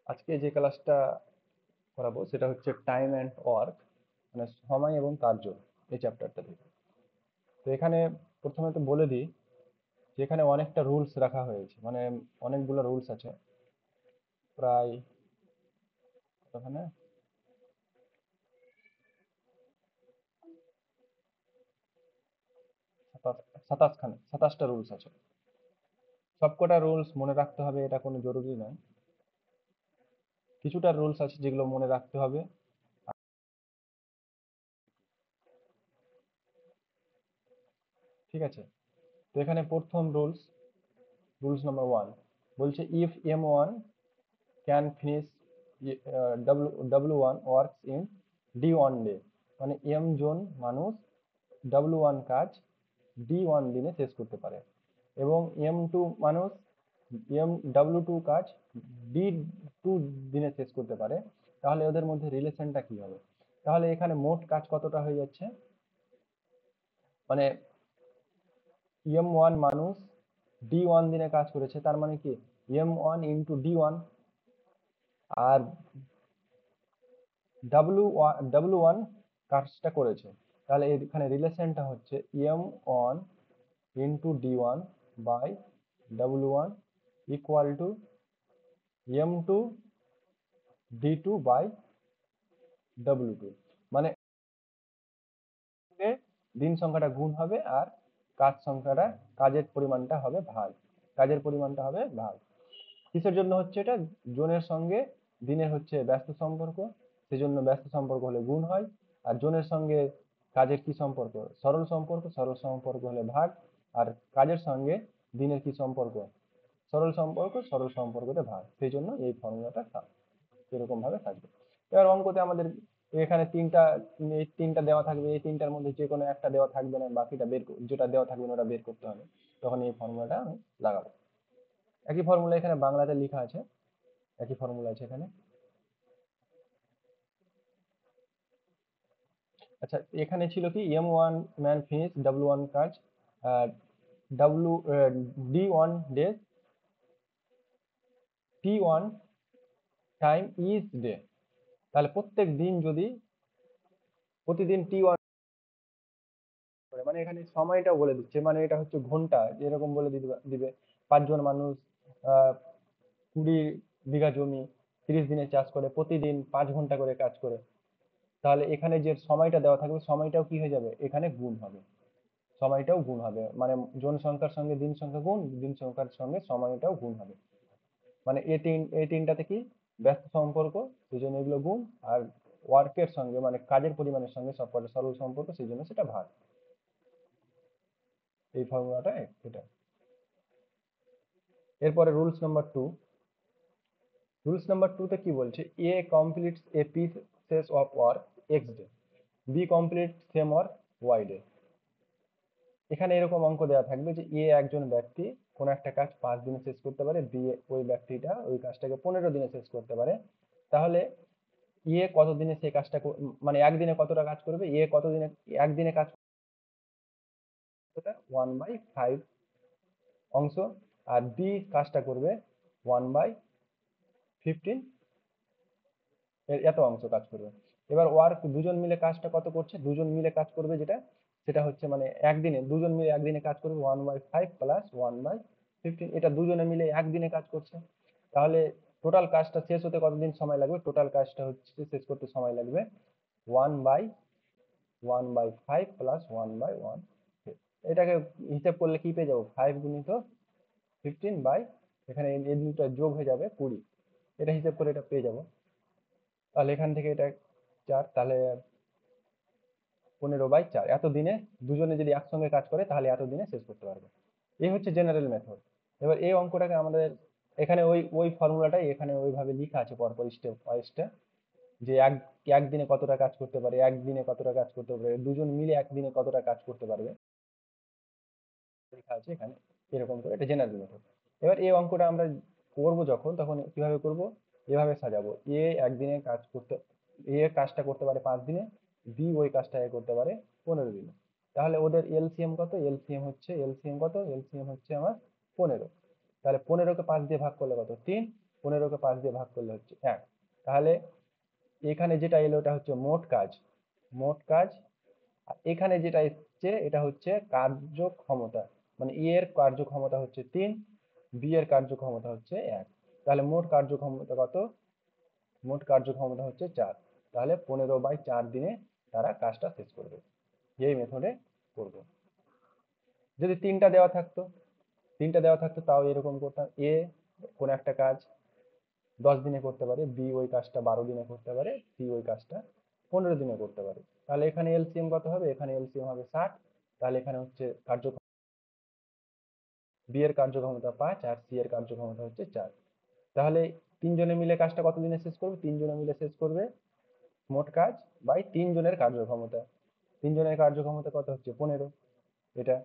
আজকে যে ক্লাসটা করাবো সেটা হচ্ছে টাইম অ্যান্ড ওয়ার্ক, মানে সময় এবং কার্য, এই চ্যাপ্টারটা থেকে। তো এখানে প্রথমে তো বলে দিই যে এখানে অনেকটা রুলস রাখা হয়েছে, মানে অনেকগুলো রুলস আছে, প্রায় ওখানে 27টা রুলস আছে। সবকটা রুলস মনে রাখতে হবে এটা কোনো জরুরি নয়, কিছুটা রুলস আছে যেগুলো মনে রাখতে হবে। ঠিক আছে, তো এখানে প্রথম রুলস নাম্বার 1 বলছে if M1 can finish W1 works in D1 day, মানে এম জন মানুষ W1 কাজ D1 দিনে শেষ করতে পারে, এবং M2 মানুষ W2 কাজ D2 দিনে শেষ করতে পারে। তাহলে ওদের মধ্যে রিলেশনটা কি হবে? তাহলে এখানে মোট কাজ কতটা হয়ে যাচ্ছে, মানে M1 মানুষ D1 দিনে কাজ করেছে, তার মানে কি M1 ইন্টু D1, আর W1 কাজটা করেছে। তাহলে এখানে রিলেশনটা হচ্ছে M1 into D1 by W1 equal to M2 D2 by W2, মানে দিন সংখ্যাটা গুণ হবে আর কাজ সংখ্যাটা, কাজের পরিমাণটা হবে ভাগ। কিসের জন্য হচ্ছে এটা? জনের সঙ্গে দিনের হচ্ছে ব্যস্ত সম্পর্ক, সেজন্য ব্যস্ত সম্পর্ক হলে গুণ হয়। আর জনের সঙ্গে কাজের কি সম্পর্ক? সরল সম্পর্ক হলে ভাগ। আর কাজের সঙ্গে দিনের কি সম্পর্ক? সরল সম্পর্কতে ভাগ, সেই জন্য এই ফর্মুলাটা এরকম ভাবে থাকবে। এবার অঙ্কতে আমাদের এখানে এই তিনটা দেওয়া থাকবে, এই তিনটার মধ্যে যে কোনো একটা দেওয়া থাকবে না, বাকিটা যেটা দেওয়া থাকবে না ওটা বের করতে হবে। তখন এই ফর্মুলাটা আমি লাগাবো। একই ফর্মুলা এখানে বাংলাতে লেখা আছে, একই ফর্মুলা আছে এখানে। আচ্ছা, এখানে ছিল কি M1 ম্যান ফিনিশ W1 কাজ, W D1 days, T1 time is day. তাহলে প্রত্যেক দিন যদি প্রতিদিন T1 করে, মানে এখানে সময়টাও বলে দিচ্ছে, মানে এটা হচ্ছে ঘন্টা যেরকম বলে দিবে 5 জন মানুষ 20 বিঘা জমি 30 দিনে চাষ করে, প্রতিদিন 5 ঘন্টা করে কাজ করে। তাহলে এখানে যে সময়টা দেওয়া থাকবে সময়টাও কি হয়ে যাবে, এখানে গুণ হবে, সময়টাও গুণ হবে, মানে জনসংখ্যার সঙ্গে দিন সংখ্যা গুণ, দিন সংখ্যার সঙ্গে সময়টাও গুণ হবে। মানে এই তিনটাতে কি ব্যস্ত সম্পর্ক, সেই জন্য এগুলো গুণ। আর ওয়ার্কের সঙ্গে মানে কাজের পরিমাণের সঙ্গে সবকটা সরল সম্পর্ক, সেই জন্য সেটা ভাগ। এই ফর্মুলাটা এটা। এরপরে রুলস নাম্বার 2 তে কি বলছে? A completes a pieces of work x day, B complete same work Y day. এখানে এরকম অঙ্ক দেওয়া থাকবে যে এ একজন ব্যক্তি কোন একটা কাজ 5 দিনে শেষ করতে পারে, বি ওই ব্যক্তিটা ওই কাজটাকে 15 দিনে শেষ করতে পারে। তাহলে এ কতদিনে সেই কাজটা মানে একদিনে কতটা কাজ করবে, এ কতদিনে একদিনে কাজ করবে 1/5 অংশ, আর বি কাজটা করবে 1/15 এত অংশ কাজ করবে। এবার ওয়ার্ক দুজন মিলে কাজটা কত করছে, দুজন মিলে কাজ করবে যেটা, সেটা হচ্ছে মানে একদিনে দুজন মিলে একদিনে কাজ করবে 1/5 প্লাস 1/15, এটা দুজনে মিলে একদিনে কাজ করছে। তাহলে টোটাল কাজটা শেষ হতে কতদিন সময় লাগবে? টোটাল কাজটা হচ্ছে শেষ করতে সময় লাগবে 1/1/5 প্লাস 1/1। এটাকে হিসাব করলে কি পেয়ে যাবো? 5 × 15 এখানে এই দুটো যোগ হয়ে যাবে 20, এটা হিসাব করে এটা পেয়ে যাবো। তাহলে এখান থেকে এটা 4, তাহলে 15/4 এত দিনে দুজনে যদি একসঙ্গে কাজ করে তাহলে এত দিনে শেষ করতে পারবে। এই হচ্ছে জেনারেল মেথড। এবার এই অঙ্কটাকে আমাদের এখানে ওই ওই ফর্মুলাটাই এখানে ওইভাবে লেখা আছে পরপর স্টেপ বাই স্টেপ, যে একদিনে কতটা কাজ করতে পারে, একদিনে কতটা কাজ করতে পারে, দুজন মিলে একদিনে কতটা কাজ করতে পারবে, লেখা আছে এখানে এরকম করে, এটা জেনারেল মেথড। এবার এই অঙ্কটা আমরা করব যখন, তখন কিভাবে করব? এভাবে সাজাবো, এ একদিনে কাজ করতে, এ কাজটা করতে পারে 5 দিনে, বি ওই কাজটা করতে পারে 15 দিনে। তাহলে ওদের এলসিএম কত? এলসিএম হচ্ছে আমার 15। তাহলে 15কে 5 দিয়ে ভাগ করলে কত? 3। 15কে 5 দিয়ে ভাগ করলে হচ্ছে 1। তাহলে এখানে যেটা এলো এটা হচ্ছে মোট কাজ, মোট কাজ। আর এখানে যেটা এসছে এটা হচ্ছে কার্যক্ষমতা, মানে এ এর কার্যক্ষমতা হচ্ছে 3, বি এর কার্যক্ষমতা হচ্ছে 1। তাহলে মোট কার্যক্ষমতা কত? মোট কার্যক্ষমতা হচ্ছে 4। তাহলে 15/4 দিনে তারা কাজটা শেষ করবে। এই মেথডে করব। যদি তিনটা দেওয়া থাকতো তাও এরকম করতাম। এ কোন একটা কাজ 10 দিনে করতে পারে, বি ওই কাজটা 12 দিনে করতে পারে, সি ওই কাজটা 15 দিনে করতে পারে। তাহলে এখানে এলসিএম কত হবে? এখানে এলসিএম হবে 60। তাহলে এখানে হচ্ছে বি এর কার্যক্ষমতা 5 আর সি এর কার্যক্ষমতা হচ্ছে 4। তাহলে তিনজনে মিলে কাজটা কত দিনে শেষ করবে? তিনজনে মিলে শেষ করবে মোট কাজ বাই তিনজনের কার্যক্ষমতা। তিনজনের কার্যক্ষমতা কত হচ্ছে? 15। এটা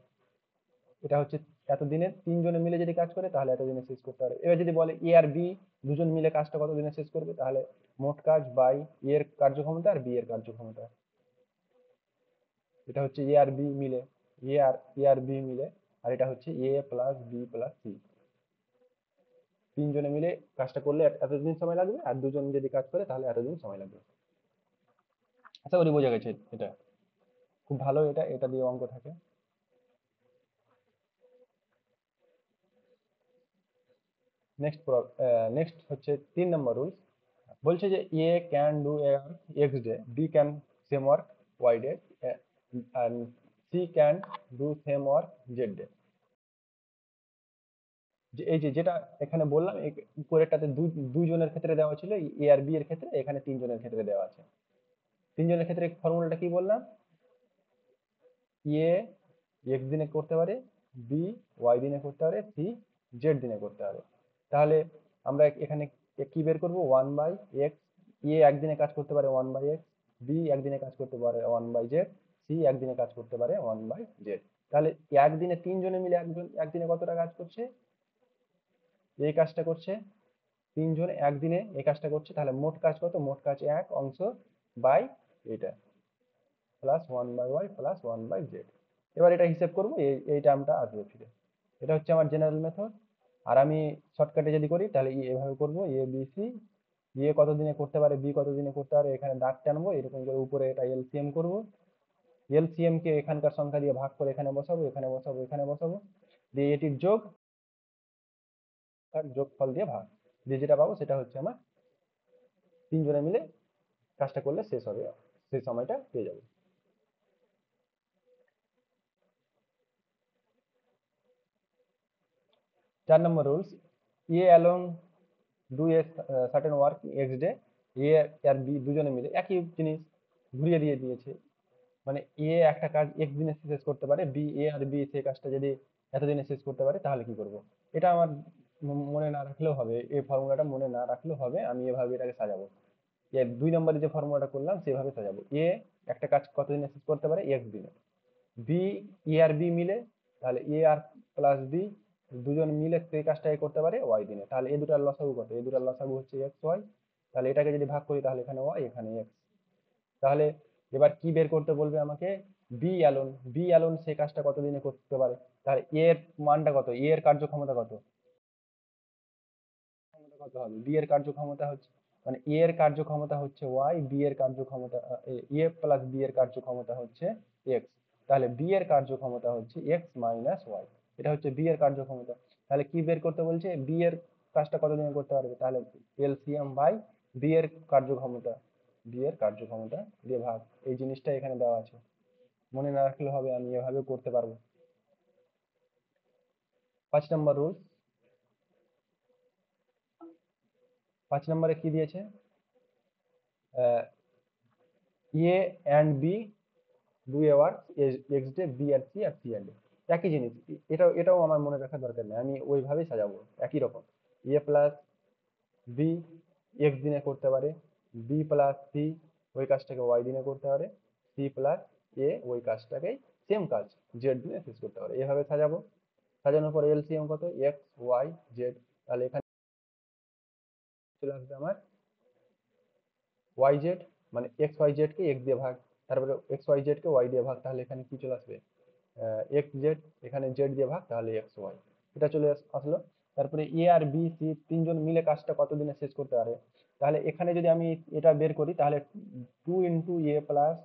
এটা হচ্ছে এতদিনে তিনজনে মিলে যদি কাজ করে তাহলে এতদিনে শেষ করতে পারে। এবার যদি বলে এ আর বি দুজন মিলে কাজটা কত দিনে শেষ করবে, তাহলে মোট কাজ বাই এর কার্যক্ষমতা আর বি এর কার্যক্ষমতা। এটা হচ্ছে এ আর বি মিলে, এ আর বি মিলে, আর এটা হচ্ছে এ প্লাস বি প্লাস সি। তিনজনে মিলে কাজটা করলে এতদিন সময় লাগবে, আর দুজন যদি কাজ করে তাহলে এতদিন সময় লাগবে। আশা করি বোঝা গেছে। এটা খুব ভালো, এটা এটা দিয়ে অঙ্ক থাকে। নেক্সট হচ্ছে 3 নম্বর রুলস। বলছে যে A can do work x day, B can same work Y day, and C can do same work Z day. যে এই যে যেটা এখানে বললাম, উপরেরটাতে দুইজনের ক্ষেত্রে দেওয়া ছিল, এ আর বি এর ক্ষেত্রে, এখানে তিনজনের ক্ষেত্রে দেওয়া আছে। তিনজনের ক্ষেত্রে ফর্মুলাটা কি বললাম? এ এক্স দিনে করতে পারে, বি ওয়াই দিনে করতে পারে, সি জেড দিনে করতে পারে। তাহলে আমরা এখানে কি বের করবো? 1/x। এ একদিনে কাজ করতে পারে 1/x, বি একদিনে কাজ করতে পারে 1/z, সি একদিনে কাজ করতে পারে 1/z। তাহলে একদিনে তিনজনে মিলে একদিনে কতটা কাজ করছে? এই কাজটা করছে তিনজন একদিনে, এই কাজটা করছে। তাহলে মোট কাজ কত? মোট কাজ 1 অংশ বাই এটা প্লাস 1/y প্লাস 1/z। এবার এটা হিসেব করবো, এই টার্মটা আসবে ফিরে। এটা হচ্ছে আমার জেনারেল মেথড। আর আমি শর্টকাটে যদি করি তাহলে এভাবে করবো, এ বি সি। এ কত দিনে করতে পারে, বি কত দিনে করতে পারে, এখানে দাগ টানবো এরকম করে, উপরে এটা এলসিএম করবো। এলসিএম কে এখানকার সংখ্যা দিয়ে ভাগ করে এখানে বসাবো, এখানে বসাবো, এখানে বসাবো, দিয়ে এটির যোগ আর যোগফল দিয়ে ভাগ দিয়ে যেটা পাবো সেটা হচ্ছে আমার তিনজনে মিলে কাজটা করলে শেষ হবে, সেই সময়টা পেয়ে যাবো। 4 নম্বর rules. A along do a certain work x day, A আর বি দুজনে মিলে একই জিনিস ঘুরিয়ে দিয়ে দিয়েছে। মানে এ একটা কাজ এক্স দিনে শেষ করতে পারে, বি এ আর বি সেই কাজটা যদি এতদিনে শেষ করতে পারে, তাহলে কি করব? এটা আমার মনে না রাখলেও হবে, এই ফর্মুলাটা মনে না রাখলেও হবে। আমি এভাবে এটাকে সাজাবো। 2 নম্বরে যে ফর্মুলাটা করলাম সেভাবে সাজাবো। এ একটা কাজ কতদিনে শেষ করতে পারে? এক্স দিনে। বি এ আর বি মিলে, তাহলে এ আর প্লাস বি দুজন মিলে সেই কাজটাই করতে পারে ওয়াই দিনে। তাহলে এই দুটার লসাগু কত? এই দুটার লসাগু হচ্ছে এক্স ওয়াই। তাহলে এটাকে যদি ভাগ করি তাহলে এখানে ওয়াই এখানে এক্স। তাহলে এবার কি বের করতে বলবে আমাকে? বি অ্যালোন সেই কাজটা কতদিনে করতে পারে। তাহলে এর মানটা কত? এর কার্যক্ষমতা কত? কত হবে? বি এর কার্যক্ষমতা হচ্ছে, মানে এ এর কার্যক্ষমতা হচ্ছে ওয়াই, বি এর কার্যক্ষমতা এ প্লাস বি এর কার্যক্ষমতা হচ্ছে এক্স। তাহলে বি এর কার্যক্ষমতা হচ্ছে এক্স মাইনাস ওয়াই। এটা হচ্ছে বি এর কার্যক্ষমতা। তাহলে কি বের করতে বলছে? বি এর কাজটা কতদিনে করতে পারবে, তাহলে এলসিএম বাই বি এর কার্যক্ষমতা, বি এর কার্যক্ষমতা দিয়ে ভাগ। এই জিনিসটা এখানে দেওয়া আছে, মনে না রাখলে হবে, আমি এভাবে করতে পারবো। 5 নম্বর রুল। 5 নম্বরে কি দিয়েছে? A and B do A work x day, B আর সি আর সি আর ডে। একই জিনিস। এটাও আমার মনে রাখার দরকার নেই, আমি ওইভাবেই সাজাবো একই রকম। এ প্লাস বি এক্স দিনে করতে পারে, বি প্লাস সি ওই কাজটাকে ওয়াই দিনে করতে পারে, সি প্লাস এ ওই কাজটাকেই সেম কাজ জেড দিনে শেষ করতে পারে। এভাবে সাজাবো। সাজানোর পরে এলসিএম কত? X Y Z. তাহলে এখানে চলে আসবে আমার ওয়াই জেড, মানে এক্স ওয়াই জেড কে এক্স দিয়ে ভাগ, তারপরে এক্স ওয়াই জেড কে ওয়াই দিয়ে ভাগ। তাহলে এখানে কি চলে আসবে? এক্স জেড, এখানে জেড দিয়ে ভাগ, তাহলে এক্স ওয়াই। এটা চলে আসলো। তারপরে এ আর বি সি তিনজন মিলে কাজটা কত দিনে শেষ করতে পারে। তাহলে এখানে যদি আমি এটা বের করি তাহলে 2 × এ প্লাস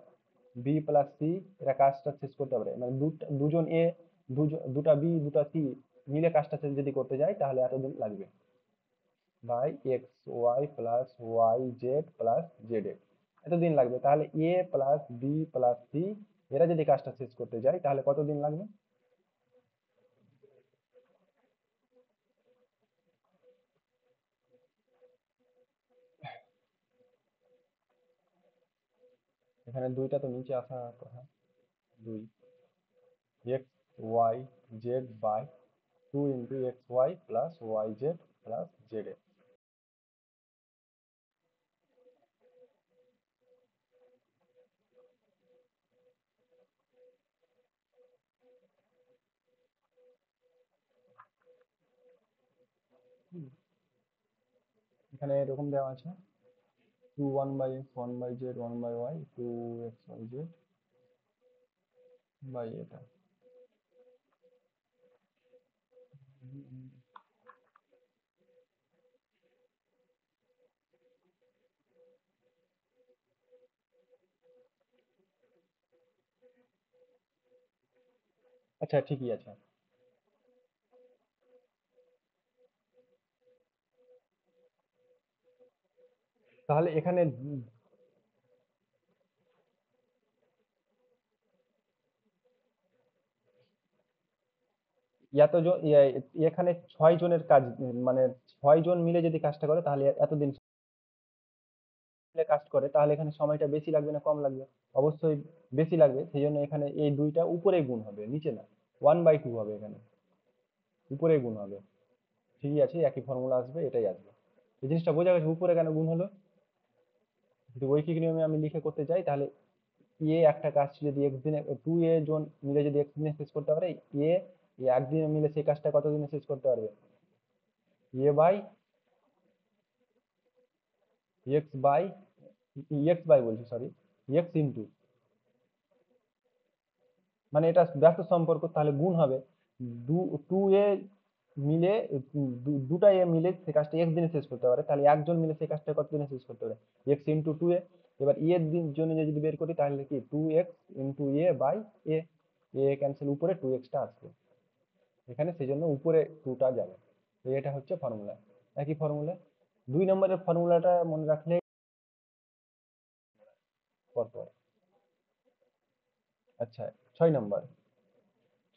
বি প্লাস সি এরা কাজটা শেষ করতে পারে, মানে দুজন এ দুটা বি দুটা সি মিলে কাজটা শেষ যদি করতে যায় তাহলে এতদিন লাগবে, by X Y plus Y Z plus Z X এতদিন লাগবে। তাহলে A plus B plus C এরা যদি কাজটা শেষ করতে যায় তাহলে কতদিন লাগবে। এখানে দুইটা তো নিচে আসার কথা, 2 x y z by 2 × xy plus Y Z plus Z X. এখানে এরকম দেওয়া আছে 1/x 1/z 1/y 2 x y z by এটা। আচ্ছা ঠিকই আছে। তাহলে এখানে এখানে 6 জনের কাজ, মানে 6 জন মিলে যদি কাজটা করে তাহলে এতদিন মিলে কাজ করে তাহলে এখানে সময়টা বেশি লাগবে না কম লাগবে। অবশ্যই বেশি লাগবে, সেই জন্য এখানে এই দুইটা উপরে গুণ হবে নিচে না, 1/2 হবে এখানে, উপরে গুণ হবে। ঠিকই আছে, একই ফর্মুলা আসবে, এটাই আসবে। এই জিনিসটা বোঝা গেছে উপরে কেন গুণ হলো। যদি ঐকিক নিয়মে আমি লিখে করতে চাই তাহলে একটা কাজ যদি একদিনে 2 জন মিলে যদি একদিনে শেষ করতে পারে, এ একদিনে মিলে সেই কাজটা কতদিনে শেষ করতে পারবে। A by x by x by বলছি সরি, এক্স ইন্টু, মানে এটা ব্যস্ত সম্পর্ক তাহলে গুণ হবে। টু এ মিলে দুটা এ মিলে সে কাজটা একদিনে শেষ করতে পারে, তাহলে একজন মিলে সেই কাজটা কত দিনে শেষ করতে পারে, x × 2a। এবার এর জন্য যদি বের করি তাহলে কি 2x × a/a, এ ক্যান্সেল, উপরে 2x টা আসবে এখানে, সেই জন্য উপরে 2টা যাবে। তো এটা হচ্ছে ফর্মুলা, একই ফর্মুলা। 2 নম্বরের ফর্মুলাটা মনে রাখলে পরপর। আচ্ছা, 6 নম্বর,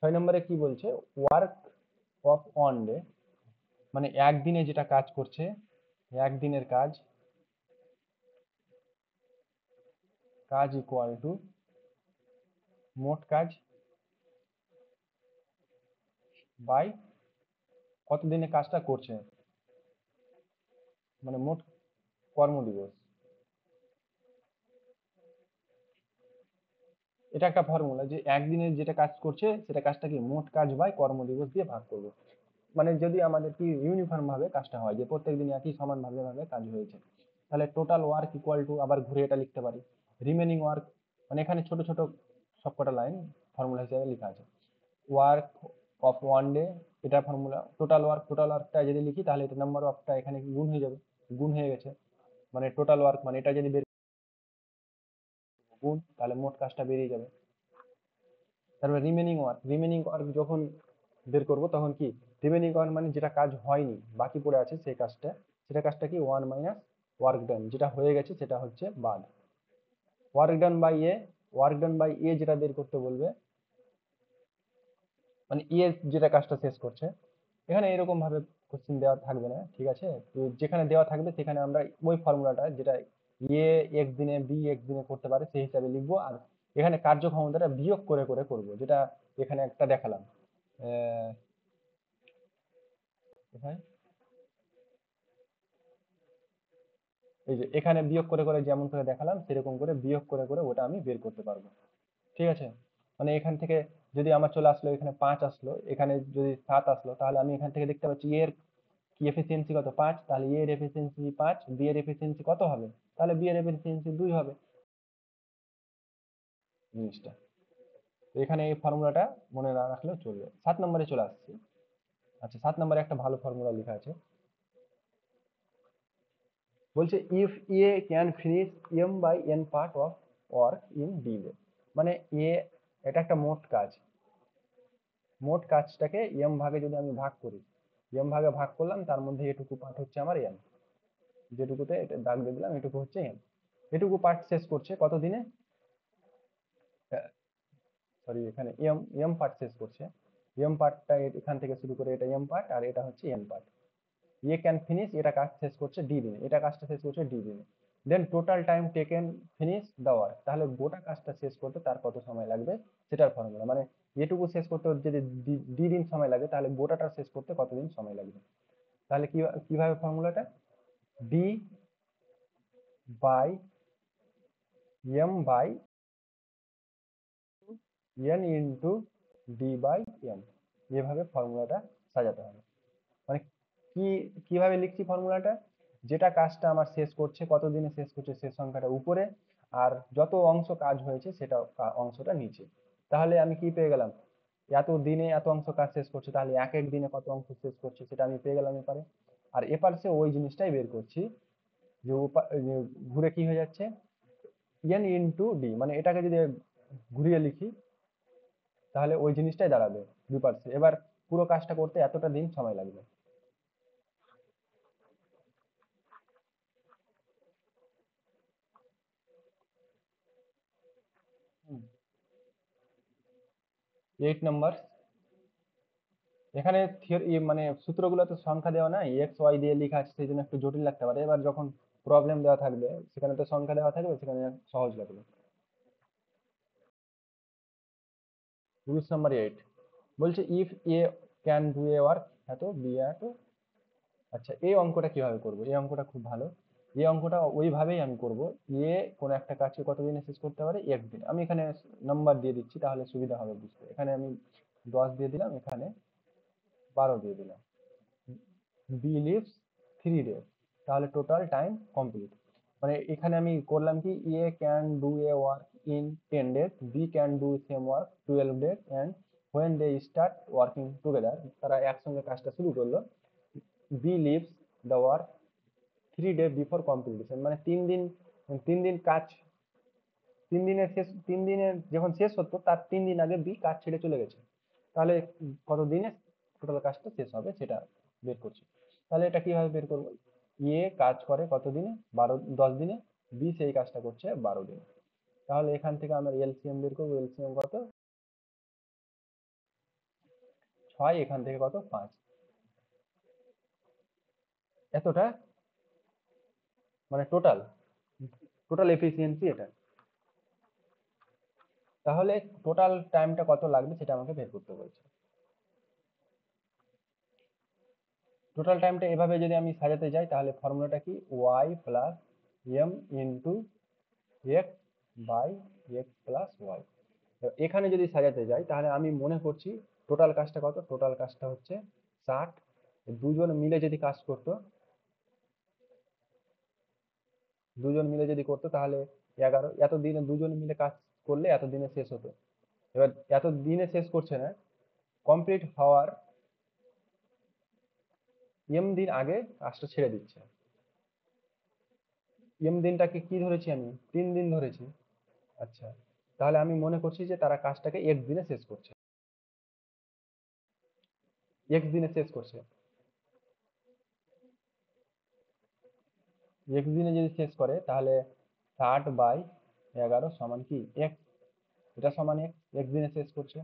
6 নম্বরে কি বলছে, ওয়ার্ক অফ ওয়ান ডে, মানে একদিনে যেটা কাজ করছে, একদিনের কাজ, কাজ ইকুয়াল টু মোট কাজ বাই কত দিনে কাজটা করছে, মানে মোট কর্মদিবস। এটা একটা ফর্মুলা যে একদিনে যেটা কাজ করছে সেটা কাজটাকে মোট কাজ বাই কর্মদিবস দিয়ে ভাগ করবো। মানে যদি আমাদের কি ইউনিফর্ম ভাবে কাজটা হয় যে প্রত্যেক দিন একই সমান ভাবে ভাবে কাজ হয়েছে, তাহলে টোটাল ওয়ার্ক ইকুয়াল টু, আবার ঘুরে এটা লিখতে পারি রিমেনিং ওয়ার্ক, মানে এখানে ছোট ছোট সবকটা লাইন ফর্মুলা হিসেবে লেখা আছে। ওয়ার্ক অফ ওয়ান ডে, এটা ফর্মুলা। টোটাল ওয়ার্কটা যদি লিখি তাহলে এটা নাম্বার অফটা এখানে গুণ হয়ে যাবে, গুণ হয়ে গেছে, মানে টোটাল ওয়ার্ক, মানে এটা যদি বের গুণ তাহলে মোট কাজটা বেরিয়ে যাবে। তারপরে রিমেনিং ওয়ার্ক যখন বের করব তখন কি, রিমেনিং ওয়ার্ক মানে যেটা কাজ হয়নি বাকি পড়ে আছে সেই কাজটা, সেটা কাজটা কি 1 - ওয়ার্ক ডান, যেটা হয়ে গেছে সেটা হচ্ছে বাদ। ওয়ার্ক ডান বাই এ যেটা বের করতে বলবে, মানে যেটা কাজটা শেষ করছে। এখানে এরকম ভাবে কোশ্চেন দেওয়া থাকবে না, ঠিক আছে। তো যেখানে দেওয়া থাকবে সেখানে আমরা ওই ফর্মুলাটা যেটা এ একদিনে বি একদিনে করতে পারে সেই হিসাবে লিখবো, আর এখানে কার্যক্ষমতাটা বিয়োগ করে করে করব, যেটা এখানে একটা দেখালাম। আহ, কোথায়, এই যে এখানে বিয়োগ করে করে যেমন করে দেখালাম সেরকম করে বিয়োগ করে করে ওটা আমি বের করতে পারবো, ঠিক আছে। মানে এখান থেকে যদি আমার চলে আসলো এখানে 5 আসলো, এখানে যদি 7 আসলো, তাহলে আমি এখান থেকে দেখতে পাচ্ছি এর কি এফিসিয়েন্সি কত 5, তাহলে এ এর এফিসিয়েন্সি 5, বি এর এফিসিয়েন্সি কত হবে, তাহলে বি এর এফিসিয়েন্সি 2 হবে জিনিসটা। তো এখানে এই ফর্মুলাটা মনে না রাখলেও চলবে। 7 নম্বরে চলে আসছি। আচ্ছা, 7 নম্বরে একটা ভালো ফর্মুলা লেখা আছে, বলছে if A can finish M by N part of work in D way. মানে এ, এটা একটা মোট কাজ, মোট কাজটাকে এম ভাগে যদি আমি ভাগ করি, এম ভাগে ভাগ করলাম, তার মধ্যে এটুকু পার্ট হচ্ছে আমার এম, যেটুকুতে এটা দাগ দিয়ে দিলাম এটুকু হচ্ছে এম। এটুকু পার্ট শেষ করছে কত দিনে, সরি এখানে এম, এম পার্ট শেষ করছে, এম পার্টটা এখান থেকে শুরু করে এটা এম পার্ট আর এটা হচ্ছে N part. A can finish, এটা কাজ শেষ করছে ডি দিনে, এটা কাজটা শেষ করছে ডি দিনে। Then total time taken finish the work, তাহলে গোটা কাজটা শেষ করতে তার কত সময় লাগবে সেটার ফর্মুলা। মানে এটুকু শেষ করতে ওর যদি ডি দিন সময় লাগে, তাহলে গোটাটা শেষ করতে কতদিন সময় লাগবে। তাহলে কিভাবে ফর্মুলাটা, D by M by N into D by M, এভাবে ফর্মুলাটা সাজাতে হবে। মানে কি, কিভাবে লিখছি ফর্মুলাটা, যেটা কাজটা আমার শেষ করছে, কত দিনে শেষ করছে সে সংখ্যাটা উপরে, আর যত অংশ কাজ হয়েছে সেটা অংশটা নিচে। তাহলে আমি কি পেয়ে গেলাম, এত দিনে এত অংশ কাজ শেষ করছে, তাহলে এক এক দিনে কত অংশ শেষ করছে সেটা আমি পেয়ে গেলাম এপারে। আর এপাশে ওই জিনিসটাই বের করছি, যে যে ঘুরে কি হয়ে যাচ্ছে, এন ইন্টু ডি, মানে এটাকে যদি ঘুরিয়ে লিখি তাহলে ওই জিনিসটাই দাঁড়াবে 2%। এবার পুরো কাজটা করতে এতটা দিন সময় লাগবে। 8 নম্বর, এখানে মানে সূত্রগুলোতে সংখ্যা দেওয়া নাই, এক্স ওয়াই দিয়ে লেখা আছে, সেই জন্য একটু জটিল লাগতে পারে। এবার যখন প্রবলেম দেওয়া থাকবে সেখানে তো সংখ্যা দেওয়া থাকবে, সেখানে সহজ লাগবে। রুলস নাম্বার 8 বলছে if A can do A work এত বি এত। আচ্ছা, এই অঙ্কটা কিভাবে করব, এই অঙ্কটা খুব ভালো। এই অঙ্কটা ওইভাবেই আমি করব, এ কোনো একটা কাজকে কতদিনে শেষ করতে পারে, একদিন। আমি এখানে নাম্বার দিয়ে দিচ্ছি তাহলে সুবিধা হবে বুঝতে। এখানে আমি 10 দিয়ে দিলাম, এখানে 12 দিয়ে দিলাম। বি লিভস 3 days, তাহলে টোটাল টাইম কমপ্লিট। মানে এখানে আমি করলাম কি, A can do A work in 10 days, B can do same work 12 days, and when they start working together, তারা একসঙ্গে কাজটা শুরু করলো। B leaves the work 3 days before completion, মানে 3 দিন, 3 দিন কাজ, 3 দিনে যখন শেষ হতো তার 3 দিন আগে বি কাজ ছেড়ে চলে গেছে। তাহলে কত দিনে টোটাল কাজটা শেষ হবে সেটা বের করছি। তাহলে এটা কিভাবে বের করবো, এ কাজ করে কত দিনে, 10 দিনে, বি সেই কাজটা করছে 12 দিনে। তাহলে এখান থেকে আমরা এলসিএম বের করবো, এলসিএম কত, 6, এখান থেকে কত 5, এতটা, মানে টোটাল, টোটাল এফিসিয়েন্সি এটা। তাহলে টোটাল টাইমটা কত লাগবে সেটা আমাকে বের করতে বলছে। টোটাল টাইমটা এভাবে যদি আমি সাজাতে যাই, তাহলে ফর্মুলাটা কি, Y plus M into X by X plus Y. এখানে যদি সাজাতে যাই তাহলে আমি মনে করছি টোটাল কাজটা কত, টোটাল কাজটা হচ্ছে 60। দুজন মিলে যদি কাজ করতো, দুজন মিলে যদি করতো তাহলে 11, এত দিনে দুজন মিলে কাজ করলে এত দিনে শেষ হতো। এবার এত দিনে শেষ করছে না, কমপ্লিট হওয়ার এম দিন আগে কাজটা ছেড়ে দিচ্ছে। এম দিনটাকে কি ধরেছি আমি, 3 দিন ধরেছি। আচ্ছা, তাহলে আমি মনে করছি যে তারা কাজটাকে এক দিনে শেষ করছে, এক দিনে শেষ করছে। এক দিনে যদি শেষ করে তাহলে 60/11 সমান কি এক, এটা সমান এক, এক দিনে শেষ করছে।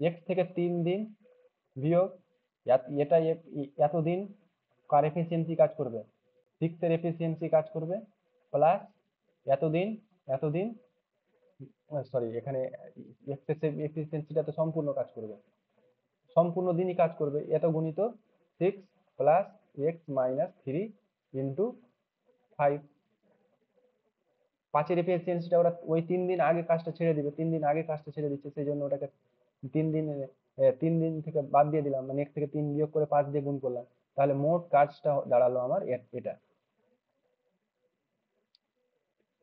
এক থেকে 3 দিন বিয়োগ এটা এতদিন কার এফিসিয়েন্সি কাজ করবে, 6 এর এফিসিয়েন্সি কাজ করবে, প্লাস এতদিন, এতদিন, সরি এখানে এফিসিয়েন্সিটা তো সম্পূর্ণ কাজ করবে, সম্পূর্ণ দিনই কাজ করবে, এত গুণিত 6 + x - 3 ইন্টু 5। 5-এর এফিসিয়েন্সিটা ওরা ওই 3 দিন আগে কাজটা ছেড়ে দিবে, 3 দিন আগে কাজটা ছেড়ে দিচ্ছে, সেই জন্য ওটাকে 3 দিন, 3 দিন থেকে বাদ দিয়ে দিলাম, মানে 1 থেকে 3 বিয়োগ করে 5 দিয়ে গুণ করলাম। তাহলে মোট কাজটা দাঁড়ালো আমার এটা,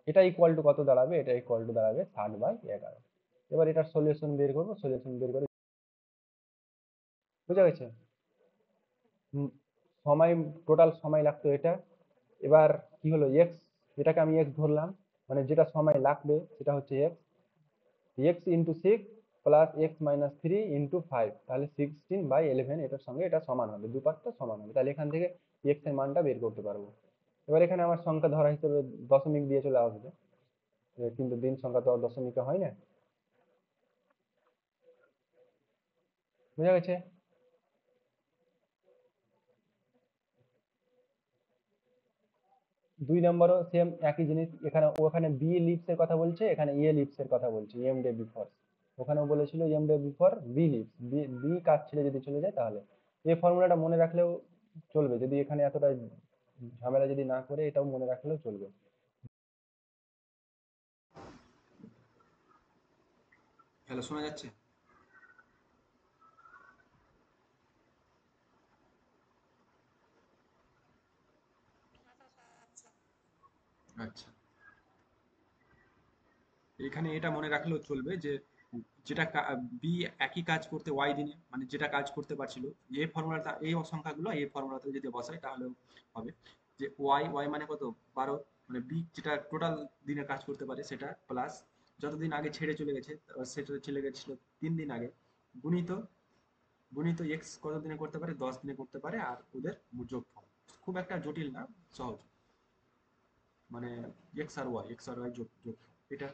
এটা ইকুয়াল টু কত দাঁড়াবে, এটা ইকুয়াল টু দাঁড়াবে 60/11। এবার এটার সলিউশন বের করবো, সলিউশন বের করে বুঝা গেছে? হুম, সময়, টোটাল সময় লাগতো এটা। এবার কি হলো, এক্স, এটাকে আমি এক্স ধরলাম, মানে যেটা সময় লাগবে সেটা হচ্ছে x. X into six plus x minus three into five, তাহলে 16/11 এটার সঙ্গে এটা সমান হবে, দুপাশটা সমান হবে, তাহলে এখান থেকে এক্স এর মানটা বের করতে পারবো। এবার এখানে আমার সংখ্যা ধরা হিসেবে দশমিক দিয়ে চলে আসবে, কিন্তু দিন সংখ্যা তো আর দশমিকে হয় না। বুঝা গেছে? 2 নম্বরও সেম একই জিনিস, এখানে ওখানে বি লিভস এর কথা বলছে, এখানে এ লিভস এর কথা বলছে, এম ডে বিফোর। ওখানেও বলেছিল M day before B leaves, B কাজ ছেড়ে যদি চলে যায় তাহলে। এই ফর্মুলাটা মনে রাখলেও চলবে, যদি এখানে এতটা ঝামেলা যদি না করে এটাও মনে রাখলেও চলবে। হ্যালো, শোনা যাচ্ছে? আচ্ছা, এখানে এটা মনে রাখলেও চলবে যে যেটা বি একই কাজ করতে ওয়াই দিনে, মানে যেটা কাজ করতে পারছিল এই ফর্মুলাটা, এই সংখ্যাগুলো এই ফর্মুলাতে যদি বসাই তাহলে হবে যে ওয়াই, ওয়াই মানে কত, 12, মানে বি যেটা টোটাল দিনে কাজ করতে পারে সেটা, প্লাস যতদিন আগে ছেড়ে চলে গেছে, সেটা চলে গেছিল 3 দিন আগে, গুণিত গুণিত এক্স কত দিনে করতে পারে, 10 দিনে করতে পারে, আর ওদের যোগফল। খুব একটা জটিল না, সহজ, মানে এক্স আর ওয়াই যোগ যোগ এটা।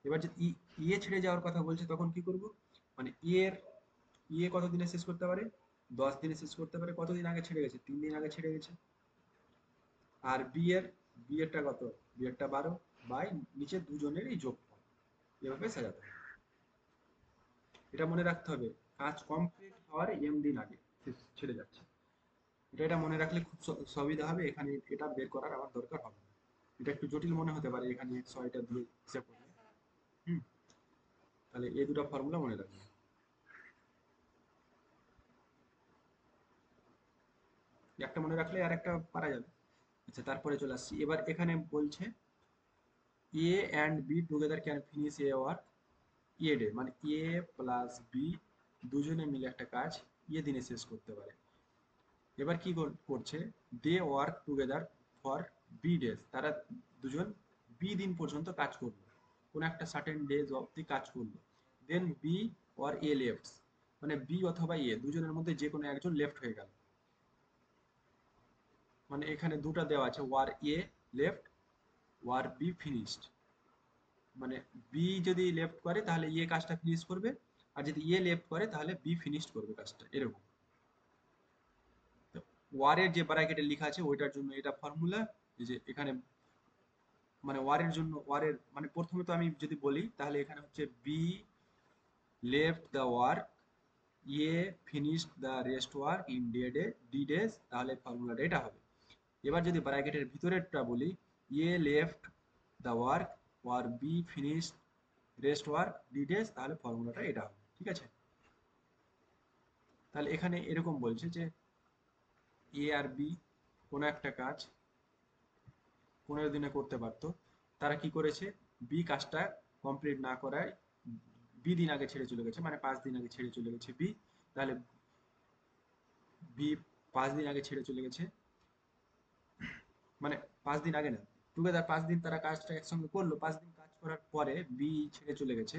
এবার যদি ইয়ে ছেড়ে যাওয়ার কথা বলছে তখন কি করব, মানে ইয়ে কত দিনে শেষ করতে পারে, 10 দিনে শেষ করতে পারে, কতদিন আগে ছেড়ে গেছে, 3 দিন আগে ছেড়ে গেছে। আর বিয়েরটা কত, বিয়েরটা 12, বাই নিচে দুজনেরই যোগফল। এভাবে সাজাতে হবে, এটা মনে রাখতে হবে। কাজ কমপ্লিট হওয়ার দিন আগে ছেড়ে যাচ্ছে, এটা মনে রাখলে খুব সুবিধা হবে, এখানে এটা বের করার আমার দরকার হবে না। এটা একটু জটিল মনে হতে পারে এখানে 6টা দিয়ে হিসাব করলে। হুম, তাহলে এই দুটো ফর্মুলা মনে রাখবে। একটা মনে রাখলে আর একটা পারা যাবে। আচ্ছা, তারপরে চলে আসছি, এবার এখানে বলছে A and B together can finish a work a day, মানে এ প্লাস বি দুজনে মিলে একটা কাজ দিনে শেষ করতে পারে। এবার কি করছে, they work together for B days, তারা দুজন বি দিন পর্যন্ত কাজ করলো, কোন একটা সার্টেন ডেজ অবধি কাজ করলো। দেন বি অর এ লেফটস, মানে বি অথবা এ দুজনের মধ্যে যে কোনো একজন লেফট হয়ে গেল। মানে এখানে দুটো দেওয়া আছে, were A left, were B finished. মানে বি যদি লেফট করে তাহলে এ কাজটা ফিনিশ করবে, আর যদি এ লেফট করে তাহলে বি ফিনিশড করবে কাজটা, এরকম। ওয়ারের যে ব্র্যাকেটে লেখা আছে ওইটার জন্য এটা ফর্মুলা, এই যে এখানে, মানে ওয়ারের জন্য, ওয়ারের মানে প্রথমে তো আমি যদি বলি তাহলে এখানে হচ্ছে B left the work, A finished the rest work in D days, তাহলে ফর্মুলাটা এটা হবে। এবার যদি ব্র্যাকেটের ভিতরেরটা বলি, A left the work where B finished rest work D days, তাহলে ফর্মুলাটা এটা হবে, ঠিক আছে? তাহলে এখানে এরকম বলছে যে এ আর বি কোনো একটা কাজ 15 দিনে করতে পারতো, তারা কি করেছে, বি কাজটা কমপ্লিট না করায় বি দিন আগে ছেড়ে চলে গেছে, মানে 5 দিন আগে ছেড়ে চলে গেছে বি। তাহলে বি 5 দিন আগে ছেড়ে চলে গেছে, মানে 5 দিন আগে না, টুগেদার 5 দিন তারা কাজটা একসঙ্গে করলো, 5 দিন কাজ করার পরে বি ছেড়ে চলে গেছে,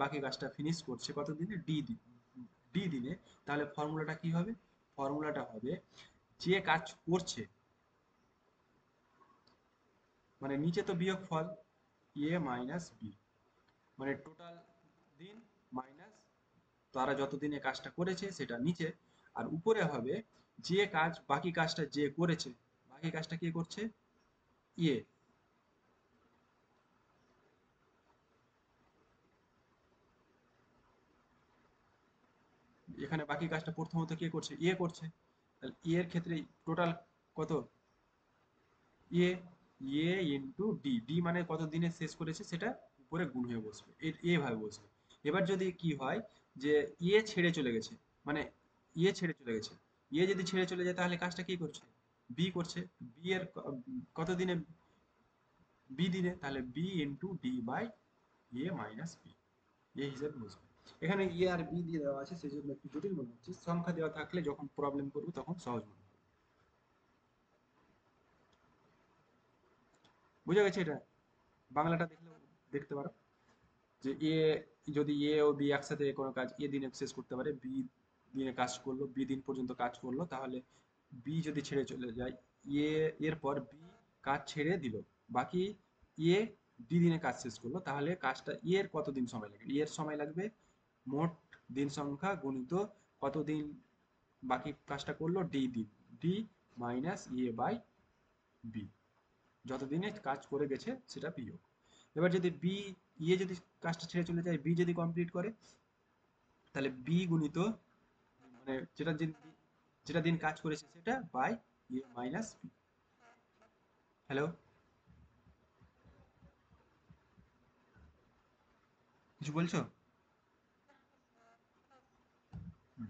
বাকি কাজটা ফিনিশ করছে কত দিনে, ডি দিনে। তাহলে ফর্মুলাটা কি হবে, ফর্মুলাটা হবে যে কাজ করছে, মানে নিচে তো বিয়োগ ফল, মাইনাস বি, মানে টোটাল দিন মাইনাস তারা যত দিনে কাজটা করেছে সেটা নিচে, আর উপরে হবে যে কাজ, বাকি কাজটা যে করেছে, বাকি কাজটা কে করছে, ইয়ে। এখানে বাকি কাজটা প্রথমত কে করছে, করছে, তাহলে এর ক্ষেত্রে টোটাল কত, এ ইন্টু ডি, ডি মানে কত দিনে শেষ করেছে সেটা উপরে গুণ হয়ে বসবে, ভাবে বসবে। এবার যদি কি হয় যে ছেড়ে চলে গেছে, মানে ছেড়ে চলে গেছে, যদি ছেড়ে চলে যায় তাহলে কাজটা কি করছে, বি করছে, বি এর কত দিনে, বি দিনে, তাহলে B into D by minus B, এই হিসাবে বসবে। এখানে এ আর বি দিয়ে দেওয়া আছে, সেই জন্য একটু জটিল মনে হচ্ছে। সংখ্যা দেওয়া থাকলে যখন প্রবলেম করবো তখন সহজ মনে হবে। বুঝা গেছে এটা? বাংলাটা দেখলেও দেখতে পারো যে এ, যদি এ ও বি একসাথে কোনো কাজ এ দিনে শেষ করতে পারে, বি দিনে কাজ করলো, বি দিন পর্যন্ত কাজ করলো, তাহলে বি যদি ছেড়ে চলে যায়, এ এরপর বি কাজ ছেড়ে দিল, বাকি এ ডি দিনে কাজ শেষ করলো, তাহলে কাজটা এর কতদিন সময় লাগবে? এর সময় লাগবে মোট দিন সংখ্যা গুণিত কতদিন বাকি কাজটা করলো, ডি দিন, D minus A by B, যতদিনে কাজ করে গেছে সেটা বিয়োগ। এবার যদি বি, ইয়ে যদি কাজটা ছেড়ে চলে যায়, বি যদি কমপ্লিট করে, তাহলে বি গুণিত মানে যেটা দিন কাজ করেছে সেটা বাই ইয়ে মাইনাস বি। হ্যালো, কিছু বলছো? হুম।